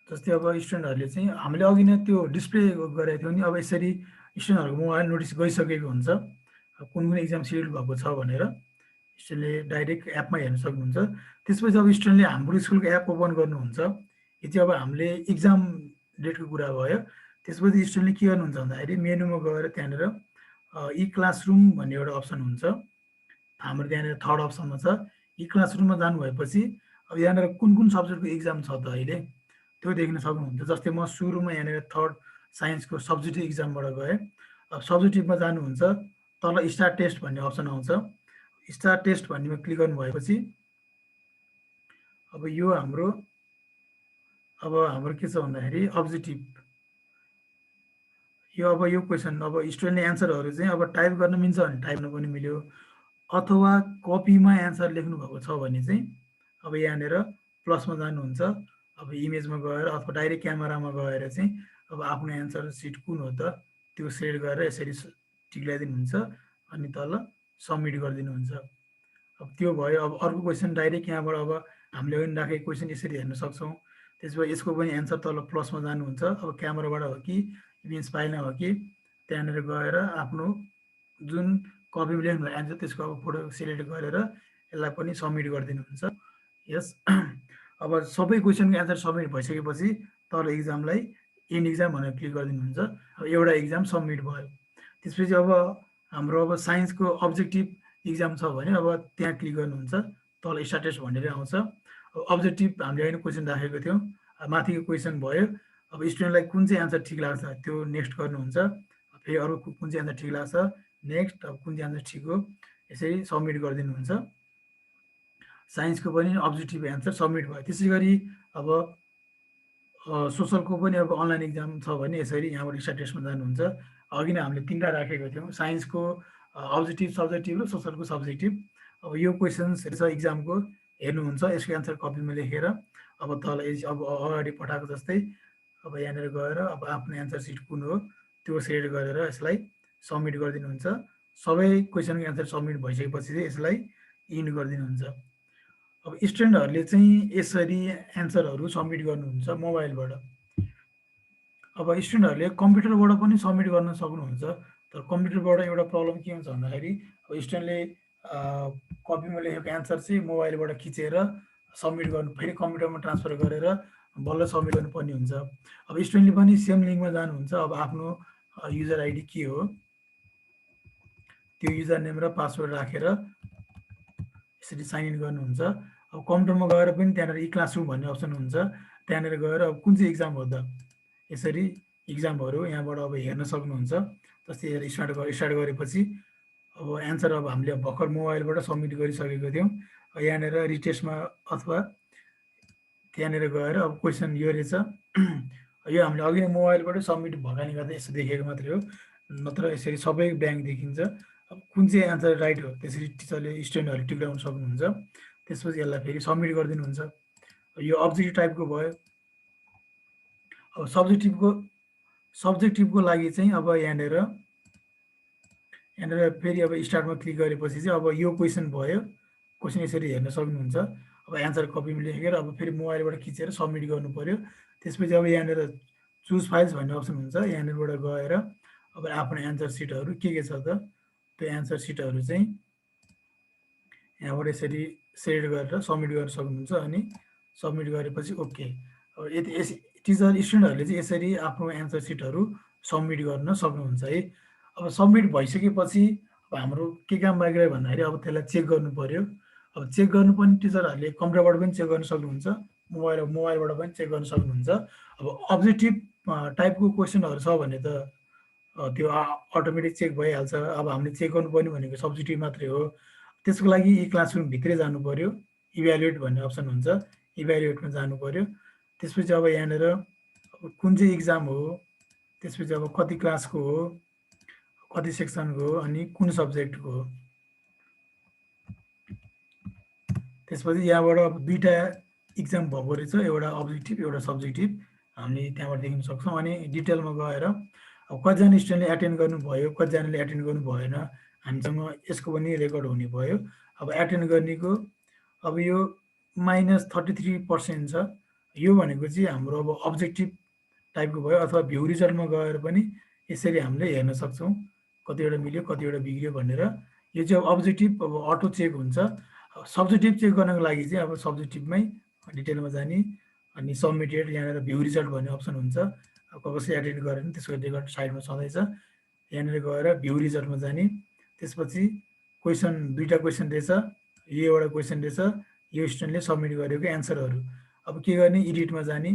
जस्तै अब स्टुडेन्टहरूले चाहिँ हामीले अघि नै त्यो डिस्प्ले गरेको थियौँ नि, अब यसरी स्टुडेन्टहरूको मोबाइल नोटिस गइसकेको हुन्छ कुन कुन इक्जाम सेड्युल भएको छ भनेर स्टुडेन्टले डाइरेक्ट एपमा हेर्न सक्नुहुन्छ। त्यसपछि अब स्टुडेन्टले हाम्रो स्कुलको एप ओपन गर्नुहुन्छ। यो चाहिँ अब हामीले इक्जाम डेटको कुरा भयो। त्यसपछि स्टुडेन्टले के गर्नुहुन्छ भन्दाखेरि मेनुमा गएर त्यहाँनिर इ क्लासरुम भन्ने एउटा अप्सन हुन्छ। हाम्रो त्यहाँनिर थर्ड अप्सनमा छ। इ क्लासरुममा जानुभएपछि अब यहाँनिर कुन कुन सब्जेक्टको इक्जाम छ त अहिले त्यो देख्न सक्नुहुन्छ। जस्तै म सुरुमा यहाँनिर थर्ड साइन्सको सब्जेक्टिभ इक्जामबाट गएँ। अब सब्जेक्टिभमा जानुहुन्छ, तल स्टार टेस्ट भन्ने अप्सन आउँछ। स्टार टेस्ट भन्नेमा क्लिक गर्नुभएपछि अब यो हाम्रो के छ भन्दाखेरि अब्जेक्टिभ यो क्वेसन अब स्टुडेन्टले एन्सरहरू चाहिँ अब टाइप गर्न मिल्छ भने टाइप गर्न पनि मिल्यो, अथवा कपीमा एन्सर लेख्नु भएको छ भने चाहिँ अब यहाँनिर प्लसमा जानुहुन्छ। अब इमेजमा गएर अथवा डाइरेक्ट क्यामेरामा गएर चाहिँ अब आफ्नो एन्सर सिट कुन हो त त्यो सेट गरेर यसरी टिक लगाइदिनुहुन्छ अनि तल सबमिट गरिदिनुहुन्छ। अब त्यो भयो। अब अर्को क्वेसन डाइरेक्ट यहाँबाट अब हामीले पनि राखेको क्वेसन यसरी हेर्न सक्छौँ। त्यसपछि यसको पनि एन्सर तल प्लसमा जानुहुन्छ। अब क्यामेराबाट हो कि इमेज फाइलमा हो कि त्यहाँनिर गएर आफ्नो जुन कपीमा लेख्नु भएको एन्सर त्यसको अब फोटो सिलेक्ट गरेर यसलाई पनि सबमिट गरिदिनुहुन्छ। यस अब सबै क्वेसनको एन्सर सबमिट भइसकेपछि तल इक्जामलाई एन्ड इक्जाम भनेर क्लिक गरिदिनुहुन्छ। अब एउटा इक्जाम सबमिट भयो। त्यसपछि अब हाम्रो अब साइन्सको अब्जेक्टिभ इक्जाम छ भने अब त्यहाँ क्लिक गर्नुहुन्छ, तल स्ट्याटस भनेर आउँछ। अब अब्जेक्टिभ हामीले होइन क्वेसन राखेको थियौँ, माथिको क्वेसन भयो। अब स्टुडेन्टलाई कुन चाहिँ एन्सर ठिक लाग्छ त्यो नेक्स्ट गर्नुहुन्छ। फेरि अरू कुन चाहिँ एन्सर ठिक लाग्छ नेक्स्ट, अब कुन चाहिँ एन्सर ठिक हो यसरी सबमिट गरिदिनुहुन्छ। साइन्सको पनि अब्जेक्टिभ एन्सर सबमिट भयो। त्यसै गरी अब सोसलको पनि अब अनलाइन इक्जाम छ भने यसरी यहाँबाट स्टार टेस्टमा जानुहुन्छ। अघि नै हामीले 3टा राखेको थियौँ, साइन्सको अब्जेक्टिभ सब्जेक्टिभ र सोसलको सब्जेक्टिभ। अब यो क्वेसन्सहरू छ इक्जामको हेर्नुहुन्छ, यसको एन्सर कपीमा लेखेर अब तल अब अगाडि पठाएको जस्तै अब यहाँनिर गएर अब आफ्नो एन्सर सिट कुन हो त्यो सेट गरेर यसलाई सबमिट गरिदिनुहुन्छ। सबै क्वेसनको एन्सर सबमिट भइसकेपछि चाहिँ यसलाई इन्ड गरिदिनुहुन्छ। अब स्टुडेन्टहरूले चाहिँ यसरी एन्सरहरू सबमिट गर्नुहुन्छ मोबाइलबाट। अब स्टुडेन्टहरूले कम्प्युटरबाट पनि सबमिट गर्न सक्नुहुन्छ, तर कम्प्युटरबाट एउटा प्रब्लम के हुन्छ भन्दाखेरि अब स्टुडेन्टले कपीमा लेखेको एन्सर चाहिँ मोबाइलबाट खिचेर सबमिट गर्नु, फेरि कम्प्युटरमा ट्रान्सफर गरेर बल्ल सबमिट गर्नुपर्ने हुन्छ। अब स्टुडेन्टले पनि सेम लिङ्कमा जानुहुन्छ। अब आफ्नो युजर आइडी के हो त्यो युजर नेम र पासवर्ड राखेर यसरी साइन इन गर्नुहुन्छ। अब कम्प्युटरमा गएर पनि त्यहाँनिर इ क्लासरुम भन्ने अप्सन हुन्छ, त्यहाँनिर गएर अब कुन चाहिँ इक्जाम हो त यसरी इक्जामहरू यहाँबाट अब हेर्न सक्नुहुन्छ। जस्तै स्टार्ट गरेपछि अब एन्सर अब हामीले भर्खर मोबाइलबाट सबमिट गरिसकेको थियौँ। यहाँनिर रिटेस्टमा अथवा त्यहाँनिर गएर अब क्वेसन यो रहेछ। यो हामीले अघि मोबाइलबाट सबमिट भएकाले गर्दा यसो देखेको मात्रै हो, नत्र यसरी सबै ब्याङ्क देखिन्छ। अब कुन चाहिँ एन्सर राइट हो त्यसरी टिचरले स्टुडेन्टहरूले टिप्लाउन सक्नुहुन्छ। त्यसपछि यसलाई फेरि सबमिट गरिदिनुहुन्छ। यो अब्जेक्टिभ टाइपको भयो। अब सब्जेक्टिभको लागि चाहिँ अब यहाँनिर फेरि अब स्टार्टमा क्लिक गरेपछि चाहिँ अब यो क्वेसन भयो। क्वेसन यसरी हेर्न सक्नुहुन्छ। अब एन्सर कपीमा लेखेर अब फेरि मोबाइलबाट खिचेर सबमिट गर्नु पर्यो। त्यसपछि अब यहाँनिर चुज फाइल्स भन्ने अप्सन हुन्छ, यहाँनिरबाट गएर अब आफ्नो एन्सर सिटहरू के छ त त्यो एन्सर सिटहरू चाहिँ यहाँबाट यसरी सेलेक्ट गरेर सबमिट गर्न सक्नुहुन्छ। अनि सबमिट गरेपछि ओके। अब यति टिचर स्टुडेन्टहरूले चाहिँ यसरी आफ्नो एन्सर सिटहरू सबमिट गर्न सक्नुहुन्छ है। अब सबमिट भइसकेपछि अब हाम्रो के काम बाँकी रह्यो भन्दाखेरि अब त्यसलाई चेक गर्नु पर्यो। अब चेक गर्नु पनि टिचरहरूले कम्प्युटरबाट पनि चेक गर्न सक्नुहुन्छ, मोबाइलबाट पनि चेक गर्न सक्नुहुन्छ। अब अब्जेक्टिभ टाइपको क्वेसनहरू छ भने त त्यो अटोमेटिक चेक भइहाल्छ। अब हामीले चेक गर्नुपर्ने भनेको सब्जेक्टिभ मात्रै हो। त्यसको लागि इ क्लासरुम भित्रै जानु पर्यो, इभ्यालुएट भन्ने अप्सन हुन्छ, इभ्यालुएटमा जानु पर्यो। त्यसपछि अब यहाँनिर कुन चाहिँ इक्जाम हो, त्यसपछि अब कति क्लासको हो, कति सेक्सनको हो, अनि कुन सब्जेक्टको हो। त्यसपछि यहाँबाट अब दुईवटा इक्जाम भएको रहेछ, एउटा अब्जेक्टिभ एउटा सब्जेक्टिभ, हामीले त्यहाँबाट देख्न सक्छौँ। अनि डिटेलमा गएर अब कतिजना स्टुडेन्टले एटेन्ड गर्नुभयो, कतिजनाले एटेन्ड गर्नु भएन, हामीसँग यसको पनि रेकर्ड हुने भयो। अब एटेन्ड गर्नेको अब यो -33% छ। यो भनेको चाहिँ हाम्रो अब अब्जेक्टिभ टाइपको भयो, अथवा भ्यू रिजल्टमा गएर पनि यसरी हामीले हेर्न सक्छौँ कतिवटा मिल्यो कतिवटा बिग्रियो भनेर। यो चाहिँ अब अब्जेक्टिभ अब अटो चेक हुन्छ। सब्जेक्टिभ चेक गर्नको लागि चाहिँ अब सब्जेक्टिभमै डिटेलमा जाने, अनि सबमिटेड यहाँनिर भ्यू रिजल्ट भन्ने अप्सन हुन्छ। अब कसै एटेन्ड गरेन त्यसको रेकर्ड साइडमा छँदैछ, यहाँनिर गएर भ्यू रिजल्टमा जाने। त्यसपछि क्वेसन दुईवटा क्वेसन रहेछ, यो एउटा क्वेसन रहेछ, यो स्टुडेन्टले सबमिट गरेको एन्सरहरू। अब के गर्ने, एडिटमा जाने,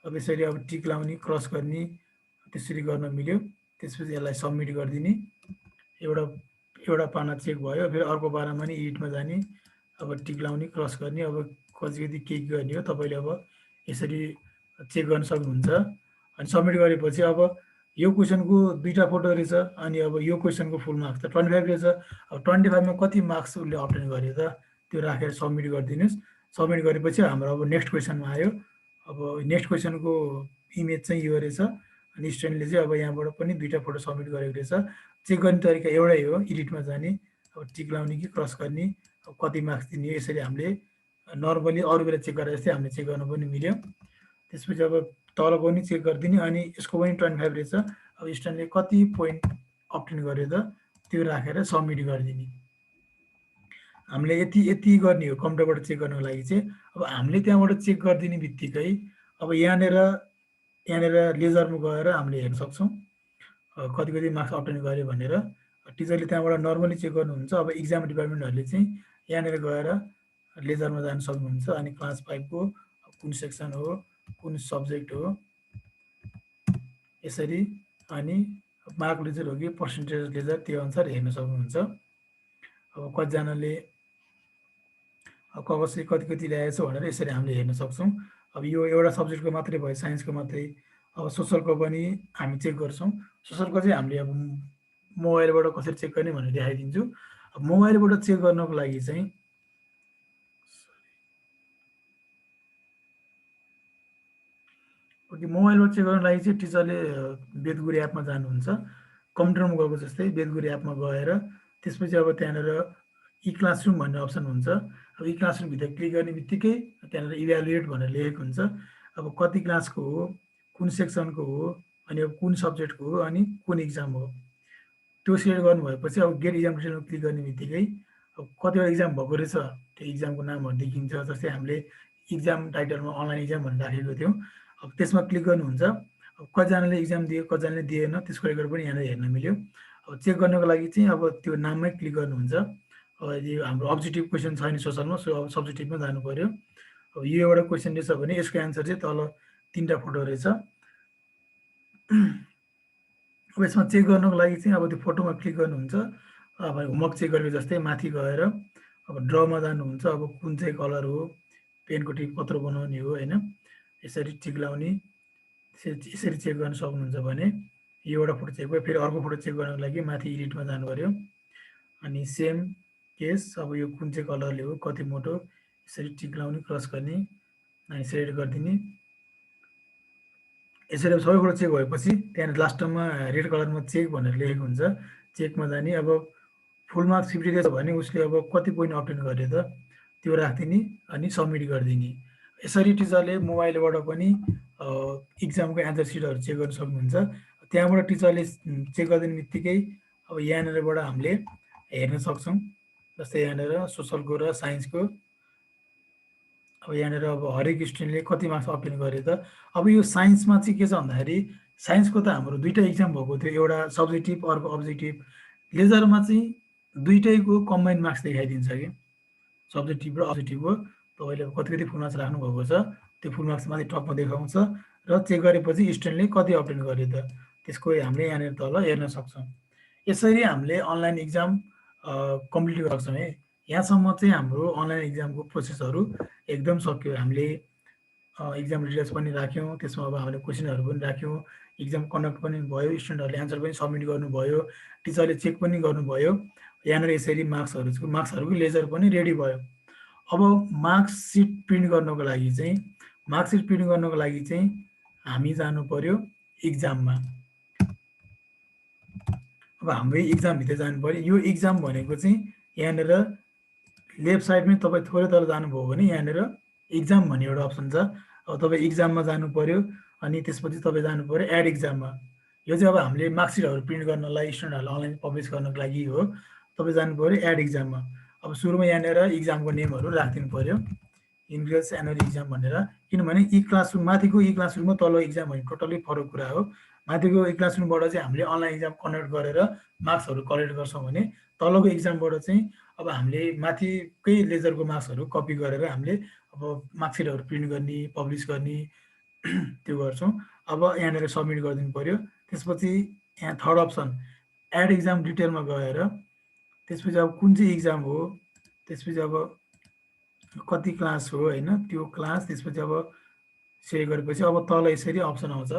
अब यसरी अब टिक लाउने, क्रस गर्ने, त्यसरी गर्न मिल्यो। त्यसपछि यसलाई सबमिट गरिदिने, एउटा पाना चेक भयो। फेरि अर्को पानामा नि एडिटमा जाने, अब टिक लाउने, क्रस गर्ने, अब कति के गर्ने हो तपाईँले अब यसरी चेक गर्न सक्नुहुन्छ। अनि सबमिट गरेपछि अब यो क्वेसनको दुईवटा फोटो रहेछ, अनि अब यो क्वेसनको फुल मार्क्स त 25 रहेछ। अब 25मा कति मार्क्स उसले अब्टेन गर्यो त, त्यो राखेर सबमिट गरिदिनुहोस्। सबमिट गरेपछि हाम्रो अब नेक्स्ट क्वेसनमा आयो। अब नेक्स्ट क्वेसनको इमेज चाहिँ यो रहेछ, अनि स्टुडेन्टले चाहिँ अब यहाँबाट पनि दुईवटा फोटो सबमिट गरेको रहेछ। चेक गर्ने तरिका एउटै हो, एडिटमा जाने, अब टिक लाउने कि क्रस गर्ने, अब कति मार्क्स दिने हो, यसरी हामीले नर्मली अरू बेला चेक गरेर जस्तै हामीले चेक गर्न पनि मिल्यो। त्यसपछि अब तलको पनि चेक गरिदिने, अनि यसको पनि 25 रहेछ। अब स्टुडेन्टले कति पोइन्ट अब्टेन गर्यो त, त्यो राखेर सबमिट गरिदिने। हामीले यति गर्ने हो कम्प्युटरबाट चेक गर्नको लागि चाहिँ। अब हामीले त्यहाँबाट चेक गरिदिने बित्तिकै अब यहाँनिर लेजरमा गएर हामीले हेर्न सक्छौँ कति मार्क्स अब्टेन गर्यो भनेर। टिचरले त्यहाँबाट नर्मली चेक गर्नुहुन्छ। अब इक्जाम डिपार्टमेन्टहरूले चाहिँ यहाँनिर गएर लेजरमा जान सक्नुहुन्छ, अनि क्लास 5 को कुन सेक्सन हो, कुन सब्जेक्ट हो, यसरी, अनि मार्क लेजर हो कि पर्सेन्टेज लेजर, त्यो अनुसार हेर्न सक्नुहुन्छ। अब कतिजनाले कसै कति ल्याएछ भनेर यसरी हामीले हेर्न सक्छौँ। अब यो एउटा सब्जेक्टको मात्रै भयो, साइन्सको मात्रै। अब सोसलको पनि हामी चेक गर्छौँ। सोसलको चाहिँ हामीले अब मोबाइलबाट कसरी चेक गर्ने भनेर देखाइदिन्छु। अब मोबाइलबाट चेक गर्नको लागि चाहिँ मोबाइलबाट चेक गर्नको लागि चाहिँ टिचरले बेदगुरी एपमा जानुहुन्छ, कम्प्युटरमा गएको जस्तै बेदगुरी एपमा गएर त्यसपछि अब त्यहाँनिर ई क्लासरुम भन्ने अप्सन हुन्छ। अब ई क्लासरुमभित्र क्लिक गर्ने बित्तिकै त्यहाँनिर इभ्यालुएट भनेर लेखेको हुन्छ। अब कति क्लासको हो, कुन सेक्सनको हो, अनि अब कुन सब्जेक्टको हो, अनि कुन इक्जाम हो, त्यो सिलेक्ट गर्नुभएपछि अब गेट इक्जाम डिटेलमा क्लिक गर्ने बित्तिकै अब कतिवटा इक्जाम भएको रहेछ त्यो इक्जामको नामहरू देखिन्छ। जस्तै हामीले इक्जाम टाइटलमा अनलाइन इक्जाम भनेर राखेको थियौँ। अब त्यसमा क्लिक गर्नुहुन्छ। अब कतिजनाले इक्जाम दियो, कतिजनाले दिएन, त्यसको रेकर्ड पनि यहाँनिर हेर्न मिल्यो। अब चेक गर्नको लागि चाहिँ अब त्यो नाममै क्लिक गर्नुहुन्छ। अब यदि हाम्रो अब्जेक्टिभ क्वेसन छैन सोसलमा, सो अब सब्जेक्टिभमा जानु पऱ्यो। अब यो एउटा क्वेसन रहेछ भने यसको एन्सर चाहिँ तल 3वटा फोटो रहेछ। अब यसमा चेक गर्नको लागि चाहिँ अब त्यो फोटोमा क्लिक गर्नुहुन्छ। अब होमवर्क चेक गरेको जस्तै माथि गएर अब ड्रमा जानुहुन्छ। अब कुन चाहिँ कलर हो, पेनको टिप कत्रो बनाउने हो, होइन, यसरी टिक लाउने, यसरी चेक गर्न सक्नुहुन्छ भने यो एउटा फोटो चेक भयो। फेरि अर्को फोटो चेक गर्नको लागि माथि एडिटमा जानु पऱ्यो, अनि सेम केस अब यो कुन चाहिँ कलरले हो, कति मोटो, यसरी टिक लाउने, क्रस गर्ने, अनि सेलेक्ट गरिदिने। यसरी सबै फोटो चेक भएपछि त्यहाँनिर लास्टमा रेड कलरमा चेक भनेर लेखेको हुन्छ, चेकमा जाने। अब फुल मार्क्स 50 रहेछ भने उसले अब कति पोइन्ट अब्टेन गर्यो त, त्यो राखिदिने, अनि सबमिट गरिदिने। यसरी टिचरले मोबाइलबाट पनि इक्जामको एन्सर सिटहरू चेक गर्न सक्नुहुन्छ। त्यहाँबाट टिचरले चेक गरिदिने बित्तिकै अब यहाँनिरबाट हामीले हेर्न सक्छौँ। जस्तै यहाँनिर सोसलको र साइन्सको, अब यहाँनिर अब हरेक स्टुडेन्टले कति मार्क्स अब्टेन गर्यो त। अब यो साइन्समा चाहिँ के छ भन्दाखेरि साइन्सको त हाम्रो दुईवटा इक्जाम भएको थियो, एउटा सब्जेक्टिभ अर्को अब्जेक्टिभ। लेजरमा चाहिँ दुईटैको कम्बाइन्ड मार्क्स देखाइदिन्छ कि सब्जेक्टिभ र अब्जेक्टिभको तपाईँले कति फुल मार्क्स राख्नुभएको छ, त्यो फुल मार्क्स माथि टपमा देखाउँछ, र चेक गरेपछि स्टुडेन्टले कति अब्टेन गर्यो त त्यसको हामीले यहाँनिर तल हेर्न सक्छौँ। यसरी हामीले अनलाइन इक्जाम कम्प्लिट गर्न सक्छौँ है। यहाँसम्म चाहिँ हाम्रो अनलाइन इक्जामको प्रोसेसहरू एकदम सक्यो। हामीले इक्जाम डिटेल्स पनि राख्यौँ, त्यसमा अब हामीले क्वेसनहरू पनि राख्यौँ, इक्जाम कन्डक्ट पनि भयो, स्टुडेन्टहरूले एन्सर पनि सबमिट गर्नुभयो, टिचरले चेक पनि गर्नुभयो। यहाँनिर यसरी मार्क्सहरूको लेजर पनि रेडी भयो। अब मार्कसिट प्रिन्ट गर्नको लागि चाहिँ हामी जानु पर्यो इक्जाममा। अब हाम्रो इक्जामभित्र जानु पर्यो। यो इक्जाम भनेको चाहिँ यहाँनिर लेफ्ट साइडमै तपाईँ थोरै तल जानुभयो भने यहाँनिर इक्जाम भन्ने एउटा अप्सन छ। अब तपाईँ इक्जाममा जानु पर्यो, अनि त्यसपछि तपाईँ जानु पर्यो एड इक्जाममा। यो चाहिँ अब हामीले मार्कसिटहरू प्रिन्ट गर्नलाई, स्टुडेन्टहरूलाई अनलाइन पब्लिस गर्नको लागि हो। तपाईँ जानु पर्यो एड इक्जाममा। अब सुरुमा यहाँनिर इक्जामको नेमहरू राखिदिनु पर्यो, इन्ग्लिस एनुअल इक्जाम भनेर। किनभने ई क्लासरुम माथिको ई क्लासरुम र तल्लो इक्जाम भने टोटल्ली फरक कुरा हो। माथिको ई क्लासरुमबाट चाहिँ हामीले अनलाइन इक्जाम कन्डक्ट गरेर मार्क्सहरू कलेक्ट गर्छौँ भने तल्लोको इक्जामबाट चाहिँ अब हामीले माथिकै लेजरको मार्क्सहरू कपी गरेर हामीले अब मार्कसिटहरू प्रिन्ट गर्ने, पब्लिस गर्ने त्यो गर्छौँ। अब यहाँनिर सबमिट गरिदिनु पर्यो। त्यसपछि यहाँ थर्ड अप्सन एड इक्जाम डिटेलमा गएर त्यसपछि अब कुन चाहिँ इक्जाम हो, त्यसपछि अब कति क्लास हो होइन, त्यो क्लास, त्यसपछि अब सेभ गरेपछि अब तल यसरी अप्सन आउँछ।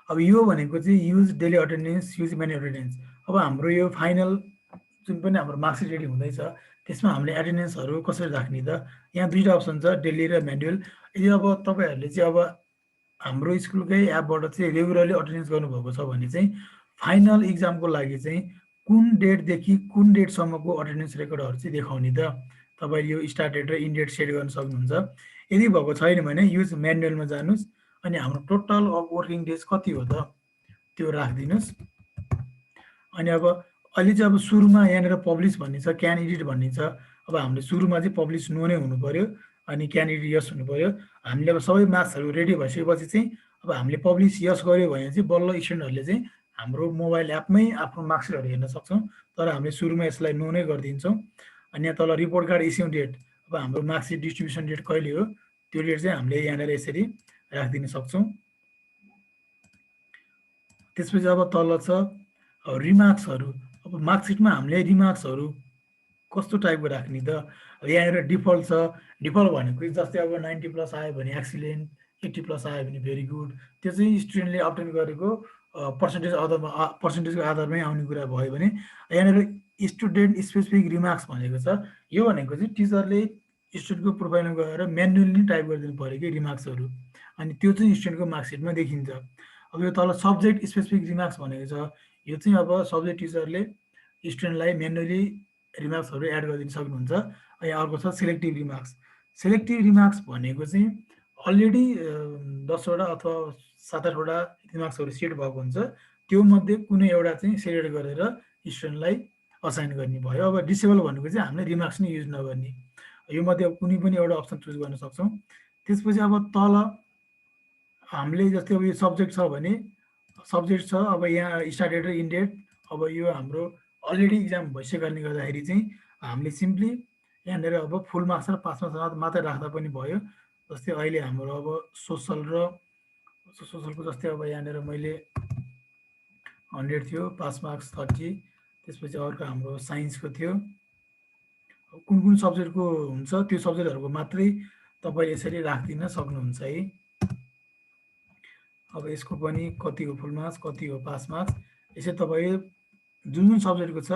अब यो भनेको चाहिँ use daily attendance, use manual attendance. अब हाम्रो यो फाइनल जुन पनि हाम्रो मार्कसिट रेडी हुँदैछ त्यसमा हामीले एटेन्डेन्सहरू कसरी राख्ने त? यहाँ दुईवटा अप्सन छ, डेली र म्यानुअल। यदि अब तपाईँहरूले चाहिँ अब हाम्रो स्कुलकै एपबाट चाहिँ रेगुलरली अटेन्डेन्स गर्नुभएको छ भने चाहिँ फाइनल इक्जामको लागि चाहिँ कुन डेटदेखि कुन डेटसम्मको अटेन्डेन्स रेकर्डहरू चाहिँ देखाउने त? तपाईँले यो स्टार्ट डेट र इन डेट सेट गर्न सक्नुहुन्छ। यदि भएको छैन भने युज म्यानुअलमा जानुहोस्, अनि हाम्रो टोटल अफ वर्किङ डेज कति हो त त्यो राखिदिनुहोस्। अनि अब अहिले चाहिँ अब सुरुमा यहाँनिर पब्लिस भन्ने छ, क्यान एडिट भन्ने छ। अब हामीले सुरुमा चाहिँ पब्लिस नो नै हुनु पर्यो, अनि क्यान एडिट यस हुनु पर्यो। हामीले अब सबै मार्क्सहरू रेडी भइसकेपछि चाहिँ अब हामीले पब्लिस यस गऱ्यो भने चाहिँ बल्ल स्टुडेन्टहरूले चाहिँ हाम्रो मोबाइल एपमै आफ्नो मार्क्सहरू हेर्न सक्छौँ। तर हामीले सुरुमा यसलाई नो नै गरिदिन्छौँ। अनि यहाँ तल रिपोर्ट कार्ड इस्यु डेट, अब हाम्रो मार्कसिट डिस्ट्रिब्युसन डेट कहिले हो त्यो डेट चाहिँ हामीले यहाँनिर यसरी राखिदिन सक्छौँ। त्यसपछि अब तल छ रिमार्क्सहरू। अब मार्कसिटमा हामीले रिमार्क्सहरू कस्तो टाइपको राख्ने त? यहाँनिर डिफल्ट छ। डिफल्ट भनेको जस्तै अब 90+ आयो भने एक्सिलेन्ट, 80+ आयो भने भेरी गुड। त्यो चाहिँ स्टुडेन्टले अब्टेन गरेको पर्सेन्टेजको आधारमै आउने कुरा भयो भने यहाँनिर स्टुडेन्ट स्पेसिफिक रिमार्क्स भनेको छ। यो भनेको चाहिँ टिचरले स्टुडेन्टको प्रोफाइलमा गएर म्यानुअली टाइप गरिदिनु पऱ्यो कि रिमार्क्सहरू, अनि त्यो चाहिँ स्टुडेन्टको मार्कसिटमा देखिन्छ। अब यो तल सब्जेक्ट स्पेसिफिक रिमार्क्स भनेको छ। यो चाहिँ अब सब्जेक्ट टिचरले स्टुडेन्टलाई म्यानुअली रिमार्क्सहरू एड गरिदिन सक्नुहुन्छ। यहाँ अर्को छ सेलेक्टिभ रिमार्क्स। सेलेक्टिभ रिमार्क्स भनेको चाहिँ अलरेडी 10वटा अथवा 7-8वटा रिमार्क्सहरू सेट भएको हुन्छ, त्यो मध्ये कुनै एउटा चाहिँ सेलेक्ट गरेर स्टुडेन्टलाई असाइन गर्ने भयो। अब डिसेबल भनेको चाहिँ हामीले रिमार्क्स नै युज नगर्ने, यो मध्ये अब कुनै पनि एउटा अप्सन चुज गर्न सक्छौँ। त्यसपछि अब तल हामीले जस्तै अब यो सब्जेक्ट छ भने सब्जेक्ट छ, अब यहाँ स्टार्ट डेट र इन डेट। अब यो हाम्रो अलरेडी इक्जाम भइसकेकोले गर्दाखेरि चाहिँ हामीले सिम्पली यहाँनिर अब फुल मार्क्स र पास मार्क्स मात्रै राख्दा पनि भयो। जस्तै अहिले हाम्रो अब सोसलको जस्तै अब यहाँनिर मैले 100 थियो, पास मार्क्स 30। त्यसपछि अर्को हाम्रो साइन्सको थियो। कुन कुन सब्जेक्टको हुन्छ त्यो सब्जेक्टहरूको मात्रै तपाईँले यसरी राखिदिन सक्नुहुन्छ है। अब यसको पनि कति हो फुल मार्क्स, कति हो पास मार्क्स, यसरी तपाईँ जुन जुन सब्जेक्टको छ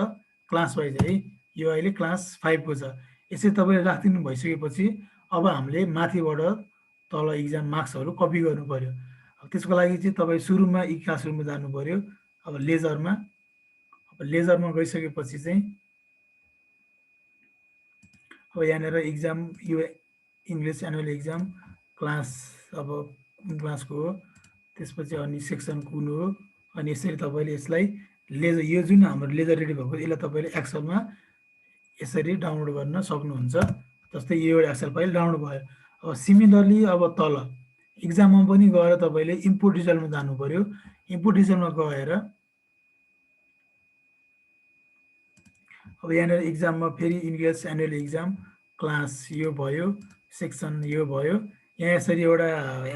क्लास वाइज है। यो अहिले क्लास 5 को छ। यसरी तपाईँले राखिदिनु भइसकेपछि अब हामीले माथिबाट तल इक्जाम मार्क्सहरू कपी गर्नु पर्यो। अब त्यसको लागि चाहिँ तपाईँ सुरुमा ई क्लासरुममा जानु पर्यो। अब लेजरमा गइसकेपछि चाहिँ अब यहाँनिर इक्जाम यो इङ्ग्लिस एनुअल इक्जाम क्लास अब कुन क्लासको हो, त्यसपछि अनि सेक्सन कुन हो, अनि यसरी तपाईँले यसलाई लेजर, यो जुन हाम्रो लेजर रेडी भएको यसलाई तपाईँले एक्सेलमा यसरी डाउनलोड गर्न सक्नुहुन्छ। जस्तै यो एउटा एक्सेल फाइल डाउनलोड भयो। अब सिमिलरली अब तल इक्जाममा पनि गएर तपाईँले इम्पोर्ट डिटेलमा जानु पर्यो। इम्पोर्ट डिटेलमा गएर अब यहाँनिर इक्जाममा फेरि इङ्ग्लिस एनुअल इक्जाम क्लास यो भयो, सेक्सन यो भयो। यहाँ यसरी एउटा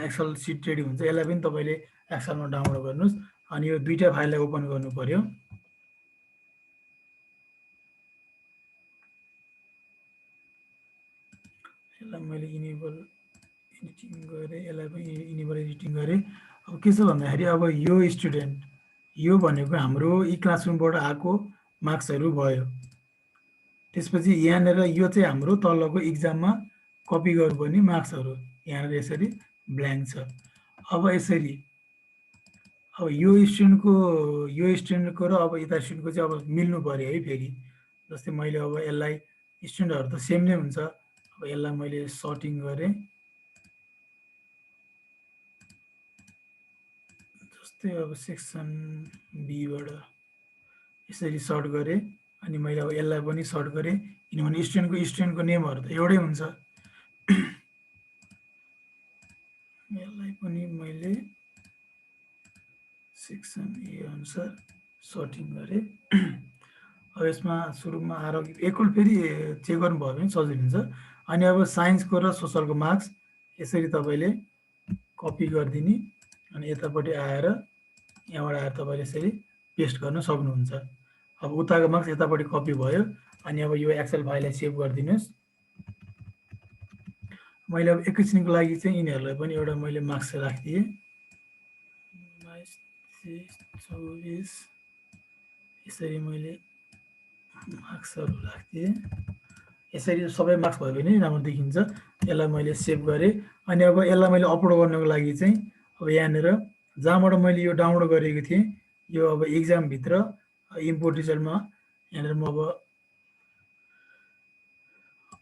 एक्सेल सिट रेडी हुन्छ, यसलाई पनि तपाईँले एक्सेलमा डाउनलोड गर्नुहोस्। अनि यो दुईवटा फाइललाई ओपन गर्नु पर्यो। यसलाई मैले इनेबल एडिटिङ गरेँ, यसलाई पनि इनेबल एडिटिङ गरेँ। अब के छ भन्दाखेरि अब यो स्टुडेन्ट यो भनेको हाम्रो ई क्लासरुमबाट आएको मार्क्सहरू भयो। त्यसपछि यहाँनिर यो चाहिँ हाम्रो तलको इक्जाममा कपी गर्नुपर्ने मार्क्सहरू यहाँनिर यसरी ब्ल्याङ्क छ। अब यसरी अब यो स्टुडेन्टको र अब यता स्टुडेन्टको चाहिँ अब मिल्नु पऱ्यो है फेरि। जस्तै मैले अब यसलाई स्टुडेन्टहरू त सेम नै हुन्छ। अब यसलाई मैले सर्टिङ गरेँ, जस्तै अब सेक्सन बीबाट यसरी सर्ट गरेँ अनि मैले अब यसलाई पनि सर्ट गरेँ, किनभने स्टुडेन्टको नेमहरू त एउटै हुन्छ। यसलाई पनि मैले सेक्सन ए अनुसार सर्टिङ गरेँ। अब यसमा सुरुमा आरोग्य एकल फेरि चेक गर्नुभयो भने सजिलो हुन्छ। अनि अब साइन्सको र सोसलको मार्क्स यसरी तपाईँले कपी गरिदिने अनि यतापट्टि आएर यहाँबाट आएर तपाईँले यसरी पेस्ट गर्न सक्नुहुन्छ। अब उताको मार्क्स यतापट्टि कपी भयो। अनि अब यो एक्सेल फाइललाई सेभ गरिदिनुहोस्। मैले अब एकैछिनको लागि चाहिँ यिनीहरूलाई पनि एउटा मैले मार्क्स राखिदिएँ, 22, 24 यसरी मैले मार्क्सहरू राखिदिएँ। यसरी सबै मार्क्स भयो भने राम्रो देखिन्छ। यसलाई मैले सेभ गरेँ। अनि अब यसलाई मैले अपलोड गर्नको लागि चाहिँ अब यहाँनिर जहाँबाट मैले यो डाउनलोड गरेको थिएँ यो अब इक्जामभित्र इम्पोर्ट रिजल्टमा यहाँनिर म अब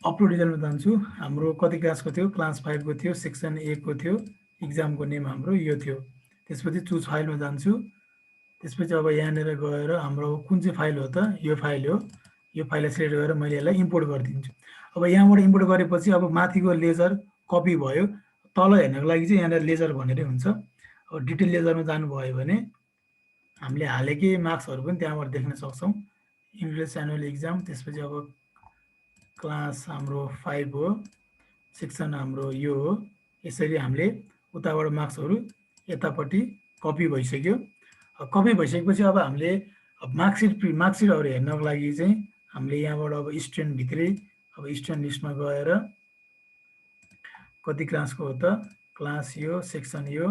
अपलोड रिजल्टमा जान्छु। हाम्रो कति क्लासको थियो, क्लास 5 को थियो, सेक्सन ए को थियो, इक्जामको नेम हाम्रो यो थियो। त्यसपछि चुज फाइलमा जान्छु। त्यसपछि अब यहाँनिर गएर हाम्रो कुन चाहिँ फाइल हो त, यो फाइल हो। यो फाइललाई सिलेक्ट गरेर मैले यसलाई इम्पोर्ट गरिदिन्छु। अब यहाँबाट इम्पोर्ट गरेपछि अब माथिको लेजर कपी भयो। तल हेर्नको लागि चाहिँ यहाँनिर लेजर भनेरै हुन्छ। अब डिटेल लेजरमा जानुभयो भने हामीले हालेकै मार्क्सहरू पनि त्यहाँबाट देख्न सक्छौँ। इङ्ग्लिस एनुअल इक्जाम, त्यसपछि अब क्लास हाम्रो 5 हो, सेक्सन हाम्रो यो हो। यसरी हामीले उताबाट मार्क्सहरू यतापट्टि कपी भइसक्यो। कपी भइसकेपछि अब हामीले मार्कसिटहरू हेर्नको लागि चाहिँ हामीले यहाँबाट अब स्टुडेन्टभित्रै अब स्टुडेन्ट लिस्टमा गएर कति क्लासको हो त, क्लास यो, सेक्सन यो,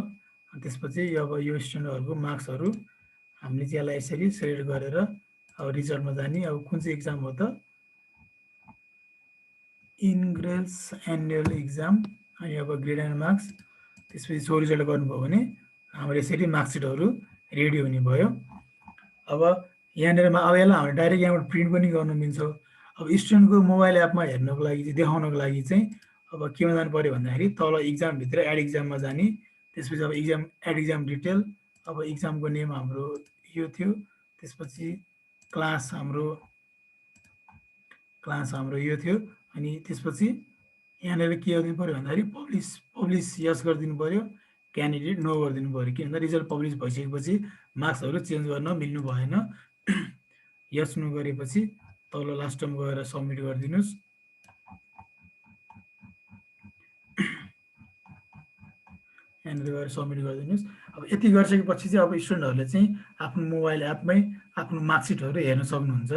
त्यसपछि अब यो स्टुडेन्टहरूको मार्क्सहरू हामीले चाहिँ यसलाई यसरी सिलेक्ट गरेर अब रिजल्टमा जाने। अब कुन चाहिँ इक्जाम हो त, इन्ग्रेस एनुअल इक्जाम अनि अब ग्रेड एन्ड मार्क्स। त्यसपछि सो रिजल्ट गर्नुभयो भने हाम्रो यसरी मार्कसिटहरू रेडी हुने भयो। अब यहाँनिर अब यसलाई हामीले डाइरेक्ट यहाँबाट प्रिन्ट पनि गर्नु मिल्छ। अब स्टुडेन्टको मोबाइल एपमा हेर्नको लागि चाहिँ देखाउनको लागि चाहिँ अब केमा जानु पऱ्यो भन्दाखेरि तल इक्जामभित्र एड इक्जाममा जाने। त्यसपछि अब एड इक्जाम डिटेल, अब इक्जामको नेम हाम्रो यो थियो। त्यसपछि क्लास हाम्रो यो थियो। अनि त्यसपछि यहाँनिर के गरिदिनु पऱ्यो भन्दाखेरि पब्लिस यस गरिदिनु पऱ्यो, क्यान्डिडेट नो गरिदिनु पऱ्यो। किन भन्दा रिजल्ट पब्लिस भइसकेपछि मार्क्सहरू चेन्ज गर्न मिल्नु भएन। यस नो गरेपछि तल लास्टमा गएर सबमिट गरिदिनुहोस्। यहाँनिर गएर सबमिट गरिदिनुहोस्। अब यति गरिसकेपछि चाहिँ अब स्टुडेन्टहरूले चाहिँ आफ्नो मोबाइल एपमै आफ्नो मार्कसिटहरू हेर्न सक्नुहुन्छ।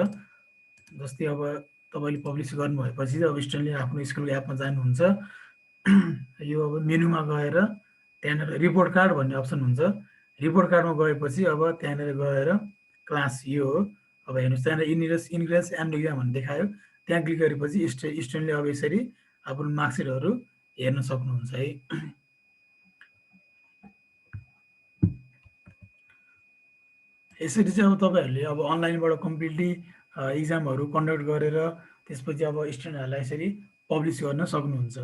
जस्तै अब तपाईँले पब्लिस गर्नुभएपछि अब स्टुडेन्टले आफ्नो स्कुलको एपमा जानुहुन्छ। यो अब मेनुमा गएर त्यहाँनिर रिपोर्ट कार्ड भन्ने अप्सन हुन्छ। रिपोर्ट कार्डमा गएपछि अब त्यहाँनिर गएर क्लास यो हो। अब हेर्नुहोस् त्यहाँनिर इन्ग्रेस एनुअल इक्जाम भन्ने देखायो। त्यहाँ क्लिक गरेपछि स्टुडेन्टले अब यसरी आफ्नो मार्कसिटहरू हेर्न सक्नुहुन्छ है। यसरी चाहिँ अब तपाईँहरूले अब अनलाइनबाट कम्प्लिटली इक्जामहरू कन्डक्ट गरेर त्यसपछि अब स्टुडेन्टहरूलाई यसरी पब्लिस गर्न सक्नुहुन्छ।